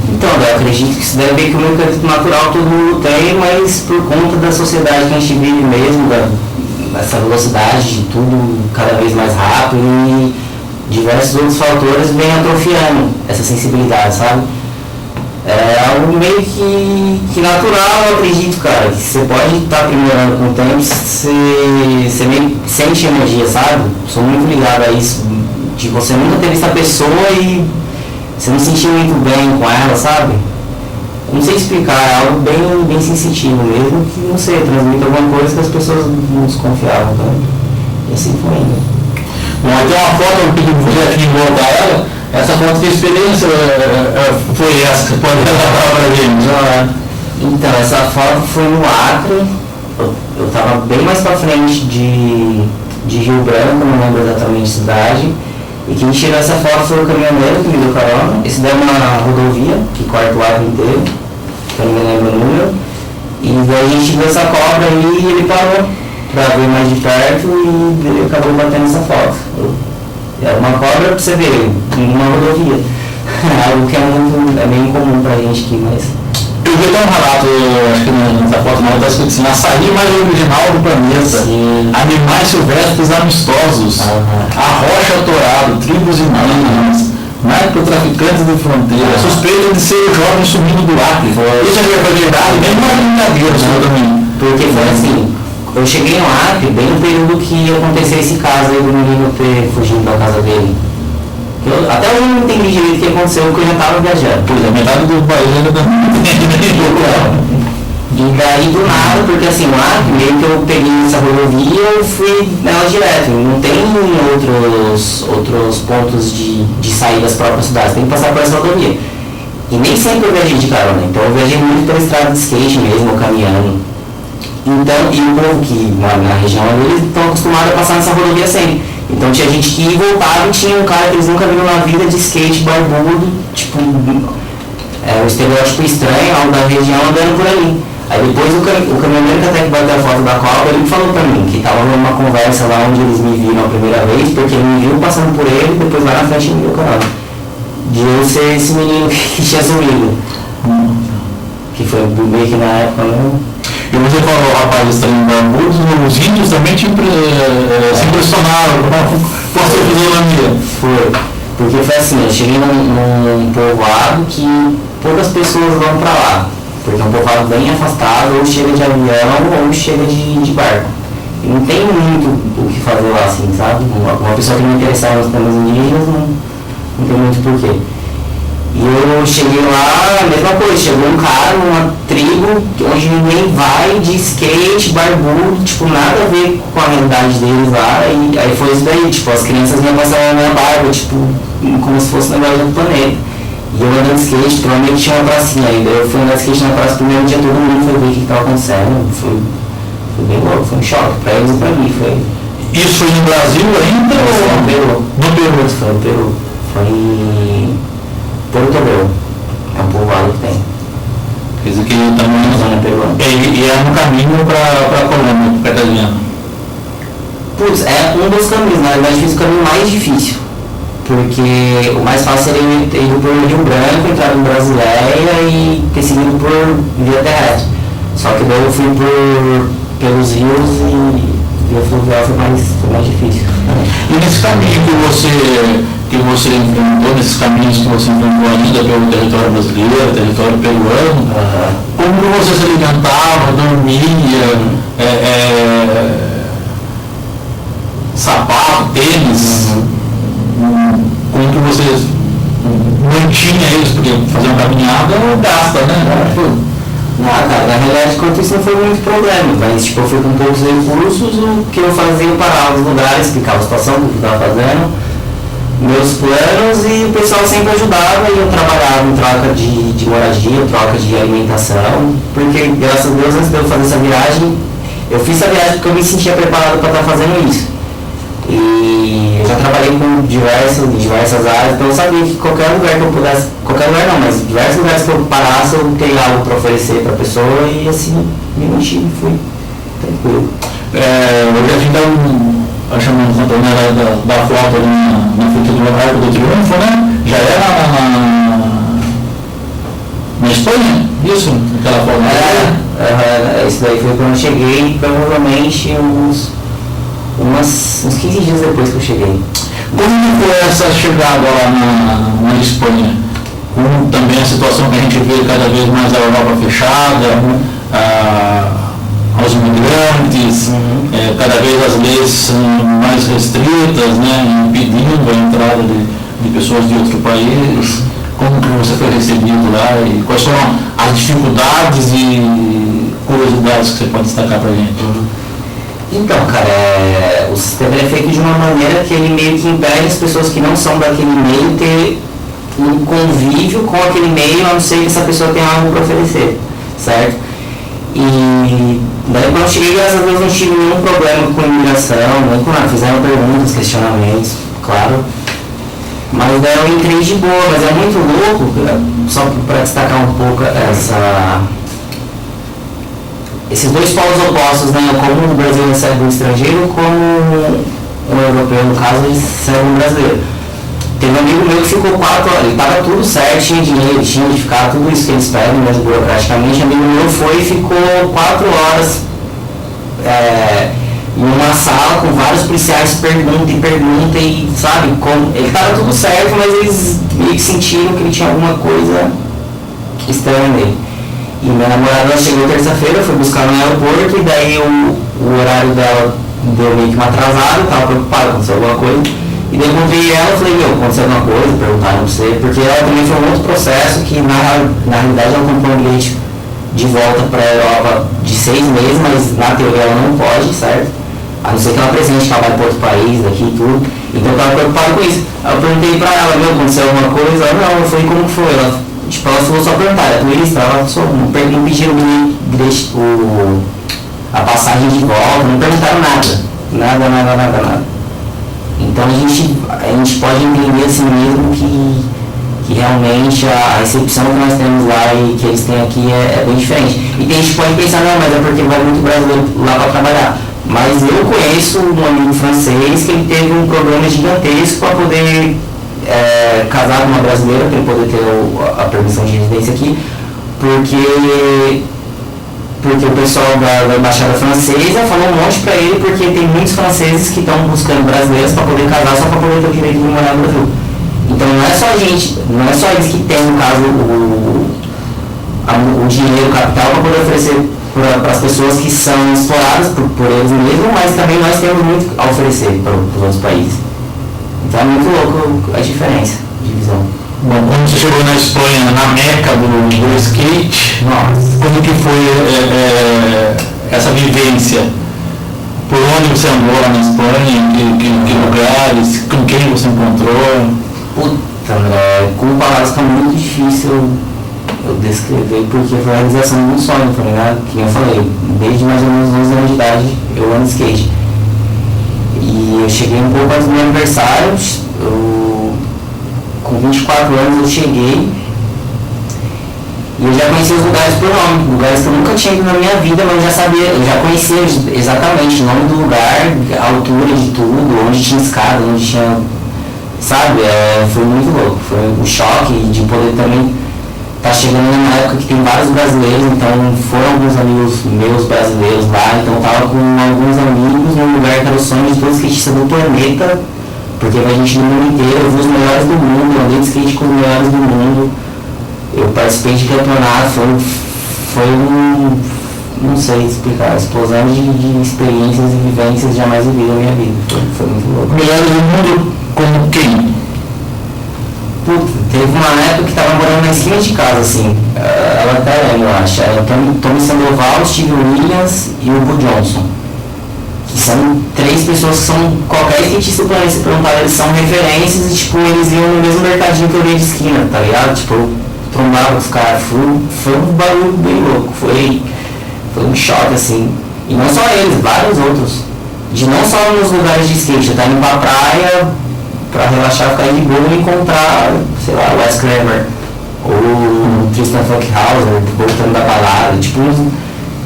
Então, eu acredito que isso deve ver que o mecanismo natural todo mundo tem, mas por conta da sociedade que a gente vive mesmo, dessa velocidade de tudo cada vez mais rápido e diversos outros fatores vem atrofiando essa sensibilidade, sabe? É algo meio que natural, eu acredito, cara, que você pode estar aprimorando com o tempo, você meio sente energia, sabe? Sou muito ligado a isso, de você nunca ter visto a pessoa e você não sentiu muito bem com ela, sabe? Não sei explicar, é algo bem sensitivo mesmo, que não sei, transmite alguma coisa que as pessoas não desconfiavam, tá? E assim foi indo. Bom, tem uma foto, eu pedi para você aqui voltar ela. Essa foto de experiência foi essa, que pode relatar para a gente? Então, essa foto foi no Acre, eu estava bem mais para frente de Rio Branco, não lembro exatamente a cidade, e quem tirou essa foto foi o caminhoneiro que me deu carona. Esse daí é uma rodovia que corta o Acre inteiro, que eu não me lembro o número, e daí a gente viu essa cobra aí e ele parou para ver mais de perto e ele acabou batendo essa foto. Era uma cobra, pra você ver, numa rodovia. Algo que é meio incomum pra gente aqui, mas... Eu vi até um relato, acho que nessa foto não está escrito assim, açaí mais original do planeta, animais silvestres amistosos, a rocha torado, tribos indígenas, narcotraficantes de fronteira, suspeita de ser o jovem sumindo do Acre. Isso é verdade, nem uma brincadeira, também. Porque foi assim, eu cheguei no Acre bem no período que aconteceu esse caso aí do menino ter fugido da casa dele. Até eu não entendi direito o que aconteceu, porque eu já estava viajando. Pois é, metade do país ainda E daí do nada, porque assim, o Acre, meio que eu peguei essa rodovia, eu fui nela direto. Não tem outros pontos de sair das próprias cidades, tem que passar por essa rodovia. E nem sempre eu viajei de carona, então eu viajei muito pela estrada de skate mesmo, caminhando. Então, e o povo que mora na região ali, eles estão acostumados a passar nessa rodovia sempre. Então tinha gente que ia e voltava e tinha um cara que eles nunca viram na vida de skate, barbudo, tipo, um estereótipo estranho, algo da região andando por ali. Aí depois o caminhoneiro que até que bateu a foto da cobra, ele falou pra mim que tava numa conversa lá onde eles me viram a primeira vez, porque ele me viu passando por ele e depois lá na frente me viu o canal. De eu ser esse menino que tinha sumido. Que foi meio que na época mesmo. E você falou, rapaz, estranho barbudos, os índios também se impressionaram com a sua fisionomia. Foi, porque foi assim, eu cheguei num povoado que poucas pessoas vão pra lá, porque é um povoado bem afastado, ou chega de avião ou chega de barco. E não tem muito o que fazer lá, assim, sabe? Uma pessoa que não interessava nos temas indígenas não tem muito porquê. E eu cheguei lá, a mesma coisa, chegou um cara, uma tribo, onde ninguém vai, de skate, barbudo, tipo, nada a ver com a realidade deles lá, e aí foi isso daí, tipo, as crianças me passavam na minha barba, tipo, como se fosse um negócio do planeta. E eu andando de skate, provavelmente tinha uma pracinha ainda, eu fui andar de skate na praça, primeiro dia todo mundo foi ver o que estava acontecendo, foi bem louco, foi um choque, pra eles e pra mim, foi... Isso foi no Brasil ainda? Foi no Peru. No Peru? Foi no Peru, foi em... Porto é um povoado que tem. Quer dizer que também na zona peruana. E é no caminho para a Colômbia, para Italiano. Putz, é um dos caminhos, na verdade fiz o caminho mais difícil. Porque o mais fácil seria ter ido por Rio Branco, entrar em Brasileia e ter seguido por via terrestre. Só que daí eu fui pelos rios e via fluvial foi mais difícil. E nesse caminho que você enfrentou, nesses caminhos que você enfrentou ainda pelo território brasileiro, território peruano, como que você se alimentava, dormia, sapato, tênis, como que você mantinha eles, porque fazer uma caminhada gasta, né? Cara, na realidade, quanto isso não foi muito problema, mas tipo, eu fui com poucos recursos, o que eu fazia, eu parava nos lugares, explicava a situação, o que eu estava fazendo, meus planos e o pessoal sempre ajudava e eu trabalhava em troca de moradia, troca de alimentação, porque graças a Deus antes de eu fazer essa viagem, eu fiz essa viagem porque eu me sentia preparado para estar fazendo isso. E eu já trabalhei com diversas áreas, então eu sabia que qualquer lugar que eu pudesse, qualquer lugar não, mas diversos lugares que eu parasse, eu teria algo para oferecer para a pessoa e assim me mantive, fui tranquilo. Hoje a gente dá chamamos da foto ali na frente do Arco do Triunfo, né? Já era na Espanha? Isso? Aquela foto? Isso daí foi quando eu cheguei, provavelmente uns 15 dias depois que eu cheguei. Como foi essa chegada lá na Espanha? Com também a situação que a gente vê cada vez mais a Europa fechada, aos imigrantes, cada vez as leis são mais restritas, né, impedindo a entrada de pessoas de outro país. Como que você foi recebido lá e quais foram as dificuldades e curiosidades que você pode destacar para a gente? Então, cara, o sistema é feito de uma maneira que ele meio que impede as pessoas que não são daquele meio ter um convívio com aquele meio, a não ser que essa pessoa tenha algo para oferecer, certo? E daí quando eu cheguei, graças a Deus, não tive nenhum problema com imigração, nem com nada, fizeram perguntas, questionamentos, claro. Mas daí eu entrei de boa, mas é muito louco, só para destacar um pouco esses dois polos opostos, né? Como o Brasil recebe um estrangeiro, como o europeu, no caso, recebe um brasileiro. Teve um amigo meu que ficou 4 horas, ele estava tudo certo, tinha dinheiro, tinha de ficar, tudo isso que eles pedem, mas burocraticamente, amigo meu foi e ficou 4 horas em uma sala com vários policiais pergunta e sabe, ele estava tudo certo, mas eles meio que sentiram que ele tinha alguma coisa estranha nele. E minha namorada chegou terça-feira, foi buscar no aeroporto e daí o horário dela deu meio que uma atrasada, eu estava preocupado, aconteceu alguma coisa. E daí eu encontrei ela e falei, aconteceu alguma coisa, perguntaram pra você, porque ela também foi um outro processo que na realidade ela comprou um bilhete de volta para a Europa de 6 meses, mas na teoria ela não pode, certo? A não ser que ela presente trabalho para outro país, daqui e tudo. Então eu estava preocupado com isso. Aí eu perguntei para ela, aconteceu alguma coisa? Ela não, eu falei, como foi? Ela falou só perguntar, é turista, ela só não pediram a passagem de volta, não perguntaram nada. Então a gente pode entender assim mesmo que realmente a recepção que nós temos lá e que eles têm aqui é bem diferente. E tem gente que pode pensar, não, mas é porque vai muito brasileiro lá para trabalhar. Mas eu conheço um amigo francês que ele teve um problema gigantesco para poder casar com uma brasileira, para ele poder ter a permissão de residência aqui, porque o pessoal da embaixada francesa falou um monte para ele, porque tem muitos franceses que estão buscando brasileiros para poder casar só para poder ter o direito de morar no Brasil. Então não é só eles que têm, no caso, o dinheiro, o capital para poder oferecer para as pessoas que são exploradas por eles mesmos, mas também nós temos muito a oferecer para os outros países. Então é muito louco a diferença de visão. Bom, quando você chegou na Espanha, na meca do skate, como que foi essa vivência? Por onde você andou lá na Espanha? Que lugares? Com quem você encontrou? Puta, com palavras que é muito difícil eu descrever, porque foi a realização de um sonho, tá ligado? Que eu falei, desde mais ou menos 11 anos de idade eu ando skate. E eu cheguei um pouco antes do meu aniversário, com 24 anos eu cheguei e eu já conhecia os lugares por nome, lugares que eu nunca tinha ido na minha vida, mas eu já conhecia exatamente o nome do lugar, a altura de tudo, onde tinha escada, onde tinha, sabe, foi muito louco, foi um choque de poder também estar chegando numa época que tem vários brasileiros, então foram alguns amigos meus brasileiros lá, então eu tava com alguns amigos num lugar que era o sonho de todos os skatistas do planeta, porque a gente no mundo inteiro, eu vi os melhores do mundo, eu andei de skate com os melhores do mundo, eu participei de campeonato, foi não sei explicar, explosão de experiências e vivências jamais vividas na minha vida, foi muito louco. Melhores do mundo como quem? Teve uma época que estava morando na esquina de casa, assim, ela até lembra, eu acho, era o Tommy Sandoval, o Steve Williams e o Bo Johnson, que são 3 pessoas que são, qualquer skatista do planeta, se perguntar, eles são referências e, tipo, eles iam no mesmo mercadinho que eu vi de esquina, tá ligado? Tipo, eu trombava com os caras, foi um barulho bem louco, foi um choque, assim. E não só eles, vários outros. De não só nos lugares de skate, eu tá indo pra praia pra relaxar, ficar de boa e encontrar, sei lá, o Wes Kramer, ou o Tristan Funkhauser, voltando da balada, tipo,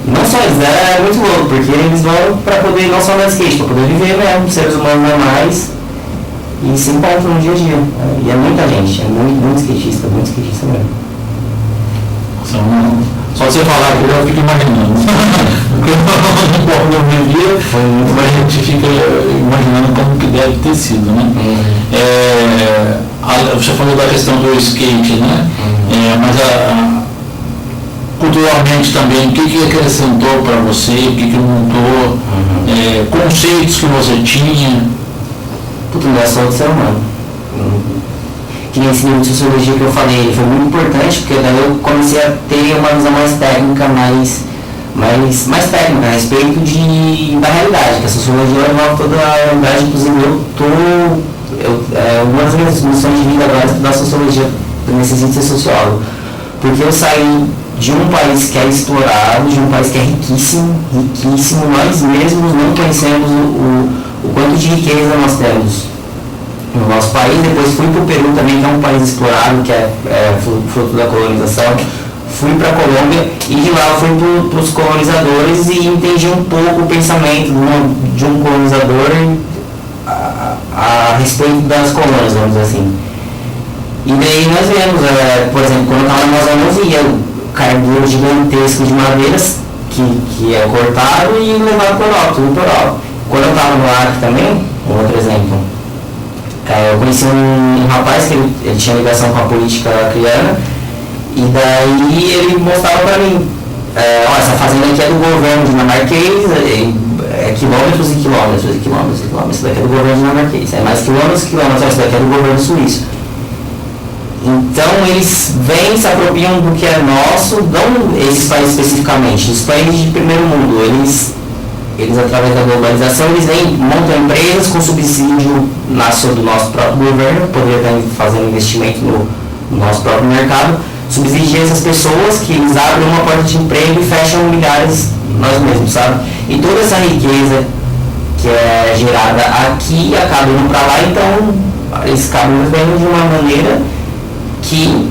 não só eles, é muito louco, porque eles vão pra poder não só andar de skate, pra poder viver mesmo, seres humanos normais, e se encontram no dia a dia. E é muita gente, é muito skatista mesmo. Só você falar aqui, eu fico imaginando. Porque no meu dia, a gente fica imaginando como que deve ter sido, né? Você falou da questão do skate, né? Mas culturalmente também, o que acrescentou para você, o que mudou, conceitos que você tinha? Puta, não é só do ser humano. Que nem esse livro de sociologia que eu falei, ele foi muito importante, porque daí eu comecei a ter uma visão mais técnica, mais técnica a respeito da realidade, que a sociologia leva toda a realidade, inclusive uma das minhas missões de vida agora é estudar sociologia, eu necessito ser sociólogo, porque eu saí de um país que é explorado, de um país que é riquíssimo, nós mesmos não conhecemos o quanto de riqueza nós temos no nosso país. Depois fui para o Peru também, que é um país explorado, que é fruto da colonização. Fui para a Colômbia e de lá fui para os colonizadores e entendi um pouco o pensamento de um colonizador a respeito das colônias, vamos dizer assim. E daí nós vemos, por exemplo, quando eu estava na Amazônia, eu via cargueiro gigantesco de madeiras que é cortado e levado para a Europa, tudo para a Europa. Quando eu estava no Acre também, um outro exemplo, eu conheci um rapaz que ele tinha ligação com a política acreana, e daí ele mostrava para mim, essa fazenda aqui é do governo dinamarquês, é quilômetros e quilômetros, isso daqui é do governo dinamarquês, é mais quilômetros, isso daqui é do governo suíço. Então eles vêm, se apropriam do que é nosso, não esses países especificamente, os países de primeiro mundo, eles através da globalização, eles vêm, montam empresas com subsídio do nosso próprio governo, poderia estar fazendo investimento no nosso próprio mercado, subsidiar essas pessoas que eles abrem uma porta de emprego e fecham milhares nós mesmos, sabe? E toda essa riqueza que é gerada aqui acaba indo para lá, então eles acabam vivendo de uma maneira que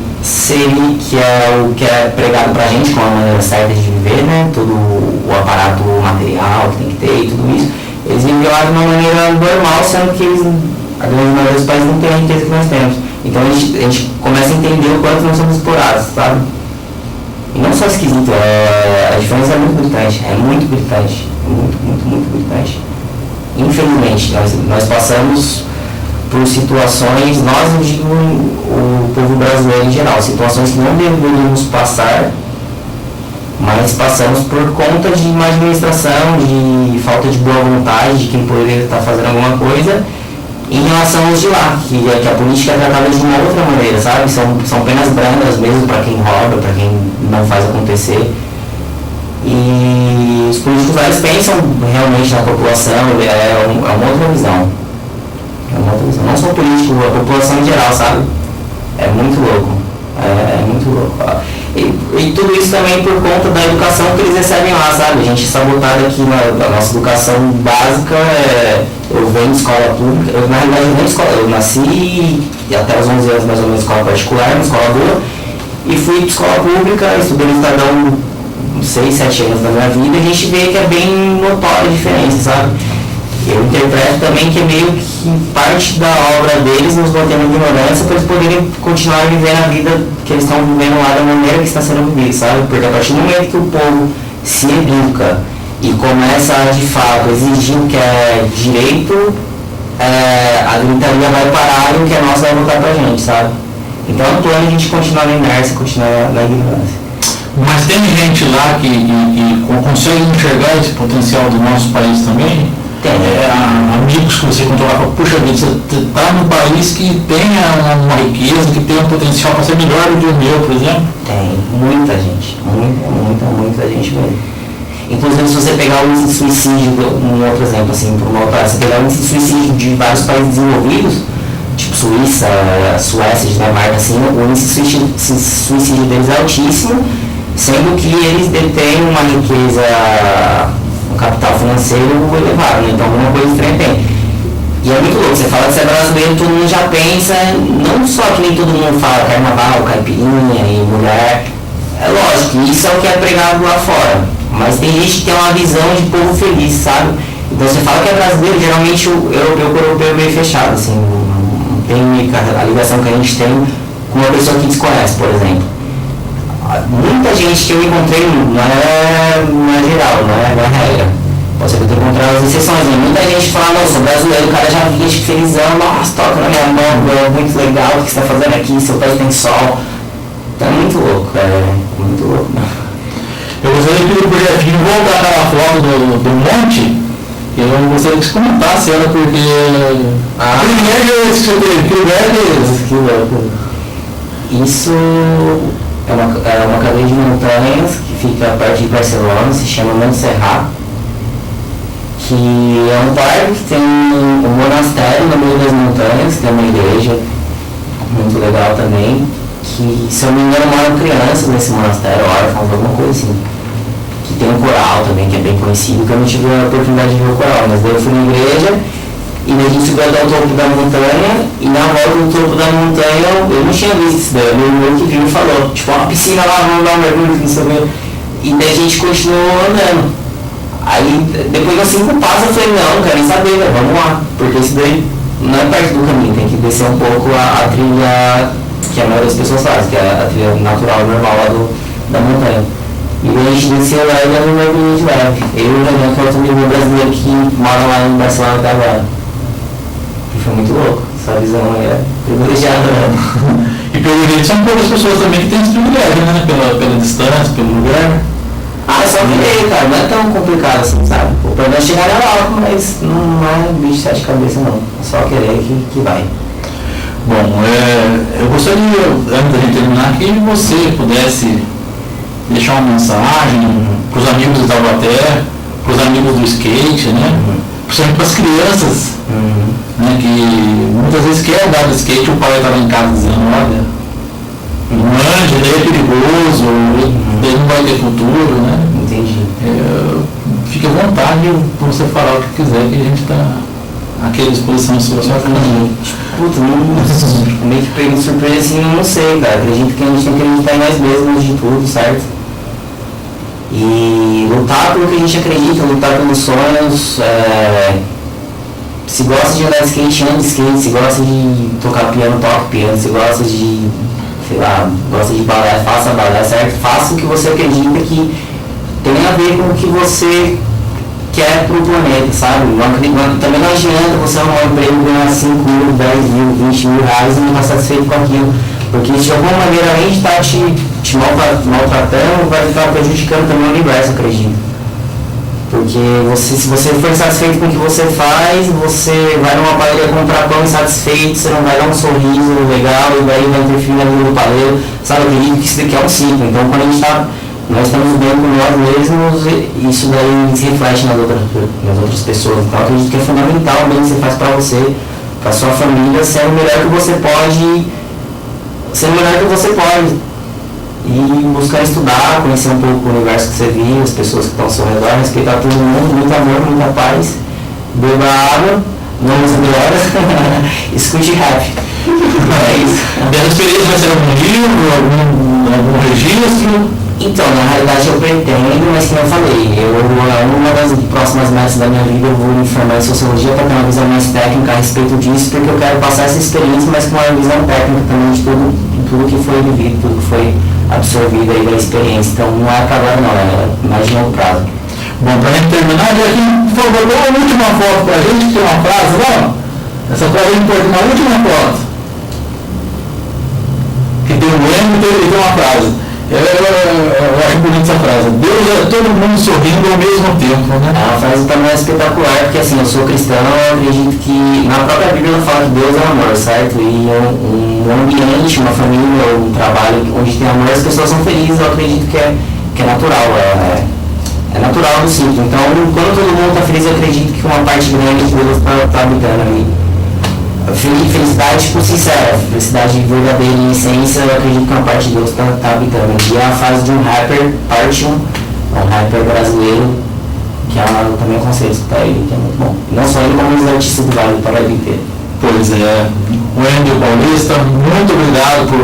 é o que é pregado pra gente como a maneira certa de viver, né? Todo o aparato material que tem que ter e tudo isso, eles vivem lá de uma maneira normal, sendo que a grande maioria dos países não tem a riqueza que nós temos. Então a gente começa a entender o quanto nós somos explorados, sabe? E não só esquisito, a diferença é muito gritante, muito gritante. Infelizmente, nós passamos por situações, nós, eu digo o povo brasileiro em geral, situações que não deveríamos passar, mas passamos por conta de má administração, de falta de boa vontade, de quem poderia estar fazendo alguma coisa, em relação aos de lá, que a política é tratada de uma outra maneira, sabe? São penas brandas mesmo para quem rouba, para quem não faz acontecer. E os políticos lá, eles pensam realmente na população, é uma outra visão. Não só político, a população em geral, sabe? É muito louco. E tudo isso também por conta da educação que eles recebem lá, sabe? A gente é sabotado aqui na nossa educação básica. Eu venho de escola pública, na realidade eu nasci até os 11 anos mais ou menos em escola particular, na escola boa, e fui para escola pública, estudei no Estadão 6, 7 anos da minha vida, e a gente vê que é bem notória a diferença, sabe? Eu interpreto também que é meio que parte da obra deles nos mantém na ignorância para eles poderem continuar vivendo a vida que eles estão vivendo lá da maneira que está sendo vivida, sabe? Porque a partir do momento que o povo se educa e começa a, de fato, exigir o que é direito, a gritaria vai parar e o que é nosso vai voltar pra gente, sabe? Então é um plano a gente continuar na inércia, continuar na ignorância. Mas tem gente lá que consegue enxergar esse potencial do nosso país também? Tem. Amigos que você encontrou lá, puxa vida, você está num país que tem uma riqueza, que tem um potencial para ser melhor do que o meu, por exemplo? Tem, muita gente, muita gente mesmo. Inclusive, se você pegar o índice de suicídio, um outro exemplo, assim, por uma outra, se pegar o índice de suicídio de vários países desenvolvidos, tipo Suíça, Suécia, Dinamarca, assim, o índice de suicídio deles é altíssimo, sendo que eles detêm uma riqueza, um capital financeiro elevado, né? Então alguma coisa estranha tem. E é muito louco, você fala que você é brasileiro, todo mundo já pensa, não só que nem todo mundo fala carnaval, caipirinha e mulher, é lógico, isso é o que é pregado lá fora, mas tem gente que tem uma visão de povo feliz, sabe? Então você fala que é brasileiro, geralmente o europeu é meio fechado, assim, não tem a ligação que a gente tem com uma pessoa que desconhece, por exemplo. Muita gente que eu encontrei não é geral, não é regra. Pode ser que eu tenha encontrado as exceções, né? Muita gente fala, não, sou brasileiro, o cara já vinha de felizão, nossa, toca na minha mão, é muito legal, o que você está fazendo aqui, seu pé tem sol. Então é muito louco, muito louco. Eu gostaria que o projetinho voltar aquela foto do monte, eu gostaria que você comentasse ela, porque isso é uma cadeia de montanhas que fica perto de Barcelona, se chama Monte Serrat, que é um parque que tem um monastério no meio das montanhas, tem uma igreja muito legal também, que, se eu não me engano, moram crianças nesse monastério, órfãos, alguma coisa assim. Que tem um coral também, que é bem conhecido, que eu não tive a oportunidade de ver o coral, mas daí eu fui na igreja, e daí a gente subiu até o topo da montanha, e na volta do topo da montanha, eu não tinha visto isso daí, meu irmão que viu e falou, tipo, uma piscina lá, vamos dar um mergulho, não sei o que. E daí a gente continuou andando. Aí, depois de 5 passos, eu falei, não quero nem saber, velho, vamos lá, porque isso daí não é parte do caminho, tem que descer um pouco a trilha que a maioria das pessoas faz, que é a trilha natural, normal lá da montanha. E daí a gente desceu lá e deu um mergulho de leve. Eu e o Daniel, que é outro amigo brasileiro que mora lá em Barcelona até agora. E foi muito louco, essa visão aí é privilegiada, né? E pelo jeito são poucas pessoas também que têm esse privilégio, né? Pela distância, pelo lugar. Ah, é só querer, cara, não é tão complicado assim, sabe? O problema é chegar na alta, mas não é bicho de 7 cabeças não. É só querer que vai. Bom, eu gostaria, antes de terminar, que você pudesse deixar uma mensagem para os amigos do Taubaté, para os amigos do skate, né? Principalmente para as crianças, né? Que muitas vezes quer andar de skate, o pai está lá em casa dizendo, olha, não ande, daí é perigoso, daí não vai ter futuro, né? Entendi. Fique à vontade para você falar o que quiser, que a gente está aqui à disposição sua. Puta, meio que pego de surpresa assim, não sei, cara. Acredito que a gente tem que acreditar em nós mesmos de tudo, certo? E lutar pelo que a gente acredita, lutar pelos sonhos. Se gosta de andar de skate, ande de skate. Se gosta de tocar piano, toque piano. Se gosta de, sei lá, gosta de balé, faça balé, certo? Faça o que você acredita que tem a ver com o que você quer pro planeta, sabe? Também não adianta você arrumar um emprego, ganhar 5 mil, 10 mil, 20 mil reais e não estar satisfeito com aquilo. Porque de alguma maneira, além de estar te maltratando, vai estar prejudicando também o universo, acredito. Porque se você for insatisfeito com o que você faz, você vai numa padaria comprar pão insatisfeito, você não vai dar um sorriso legal e daí vai interferir na vida do padeiro, sabe? Eu acredito que isso daqui é um ciclo. Então, quando a gente nós estamos bem com nós mesmos, isso daí se reflete nas outras pessoas. Então, eu acredito que é fundamental o bem que você faz para você, para sua família, ser o melhor que você pode, e buscar estudar, conhecer um pouco o universo que você vive, as pessoas que estão ao seu redor, respeitar todo mundo, muito amor, muita paz, beba água, não use drogas, escute rap. É isso. Dessa experiência vai ser algum livro, algum registro? Então, na realidade eu pretendo, mas como eu falei, uma das próximas metas da minha vida eu vou me formar em sociologia para ter uma visão mais técnica a respeito disso, porque eu quero passar essa experiência, mas com uma visão técnica também de tudo que foi vivido, tudo que foi absorvido aí da experiência. Então não é para agora não, é mais de longo prazo. Bom, para a gente terminar, aqui, por favor, dá uma última foto para a gente, que tem uma frase, não? Essa frase é importante, uma última foto. Que tem um lema e tem uma frase. Eu acho bonita essa frase. Deus é todo mundo sorrindo ao mesmo tempo, né? É uma frase também espetacular, porque assim, eu sou cristão, eu acredito que na própria Bíblia ela fala que Deus é amor, certo? E um ambiente, uma família, um trabalho onde tem amor, as pessoas são felizes, eu acredito que é natural. É natural do ciclo. Então, quando todo mundo está feliz, eu acredito que uma parte grande de Deus está habitando ali. Felicidade, tipo, sincera, felicidade verdadeira em essência, eu acredito que uma parte de Deus está habitando. E é a fase de um rapper, parte 1, um rapper brasileiro, que eu também aconselho escutar ele, que é muito bom. Não só ele, como os artistas do Vale do Paraíba inteiro. Pois é, Wendell Paulista, muito obrigado por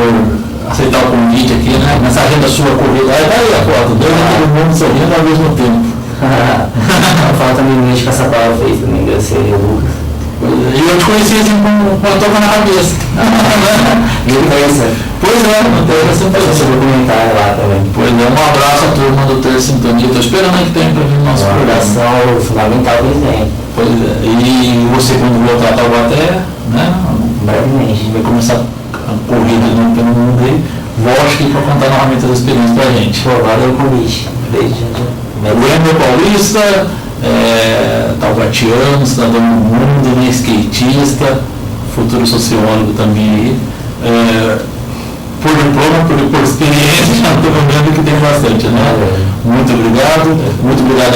aceitar o convite aqui, né? Nessa agenda sua corrida. Aí tá aí a foto, todo mundo sorrindo ao mesmo tempo. Falta também de Caçapava fez também, deve ser o Lucas. E eu te conheci assim com a toca na cabeça. Pois é, não tem essa documentário lá também. Pois é, um abraço à turma do Ter Sintonia. Estou esperando aí que tem para vir no nosso programa. Uma fundamental que eles têm. Pois é, e você quando voltar a Taubaté, né? Brevemente. A gente vai começar a corrida pelo mundo aí. Volte aqui para contar novamente as experiências para a gente. Pô, valeu o convite. Beijo, gente. Wendell Paulista, taubatiano, cidadão do mundo, né, skatista, futuro sociólogo também aí. Por diploma, por experiência, já estou vendo que tem bastante, né? Muito obrigado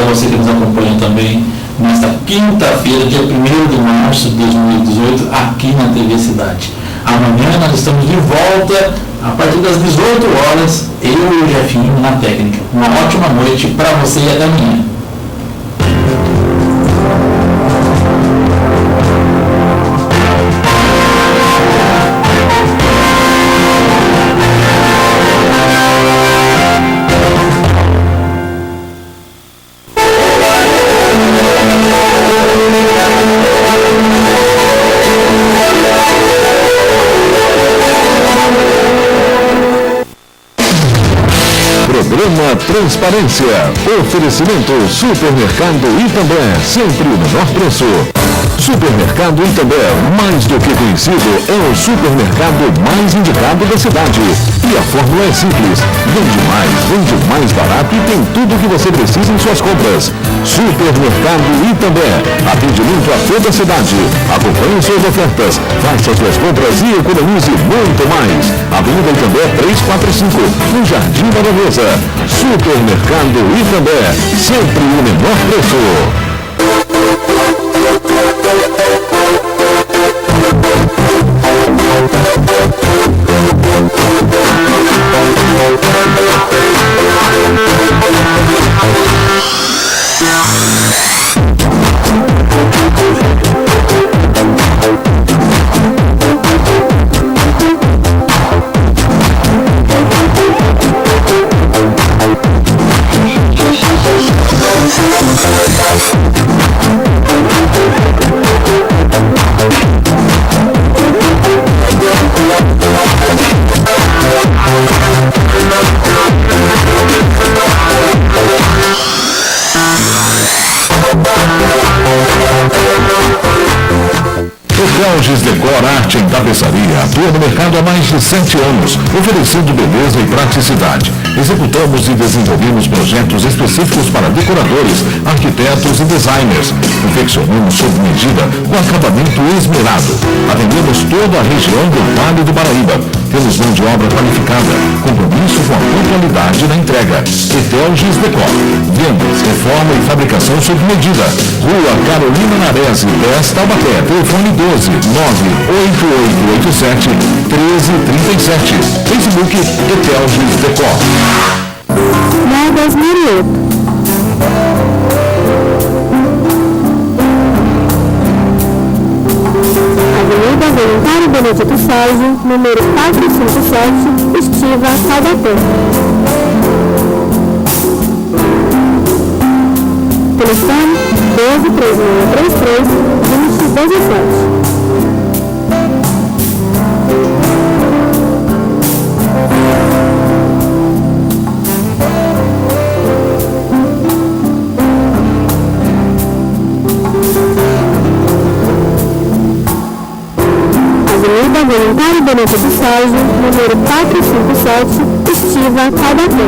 a você que nos acompanha também nesta quinta-feira, dia 1º de março de 2018, aqui na TV Cidade. Amanhã nós estamos de volta a partir das 18 horas, eu e o Jefinho na técnica. Uma ótima noite para você e até amanhã. Programa Transparência. Oferecimento Supermercado Itambé, sempre o menor preço. Supermercado Itambé, mais do que conhecido, é o supermercado mais indicado da cidade. E a fórmula é simples: vende mais barato e tem tudo o que você precisa em suas compras. Supermercado Itambé, atendimento a toda a cidade. Acompanhe suas ofertas, faça suas compras e economize muito mais. Avenida Itambé 345, no Jardim da Beleza. Supermercado Itambé, sempre o menor preço. Decor, arte em tapeçaria, atua no mercado há mais de 7 anos, oferecendo beleza e praticidade. Executamos e desenvolvemos projetos específicos para decoradores, arquitetos e designers. Confeccionamos sob medida com acabamento esmerado. Atendemos toda a região do Vale do Paraíba. Temos mão de obra qualificada, compromisso com a pontualidade na entrega. Edital Decor, vendas, reforma e fabricação sob medida. Rua Carolina Narese, 10 Taubaté, telefone 12 98887 1337. Facebook Edital Decor. Maio 2008. Avenida Voluntário Benedito Sérgio, número 457, Estiva, Taubaté. Telefone 123633 2017. Voluntário Benedito Sérgio, número 457, Estiva, Taubaté.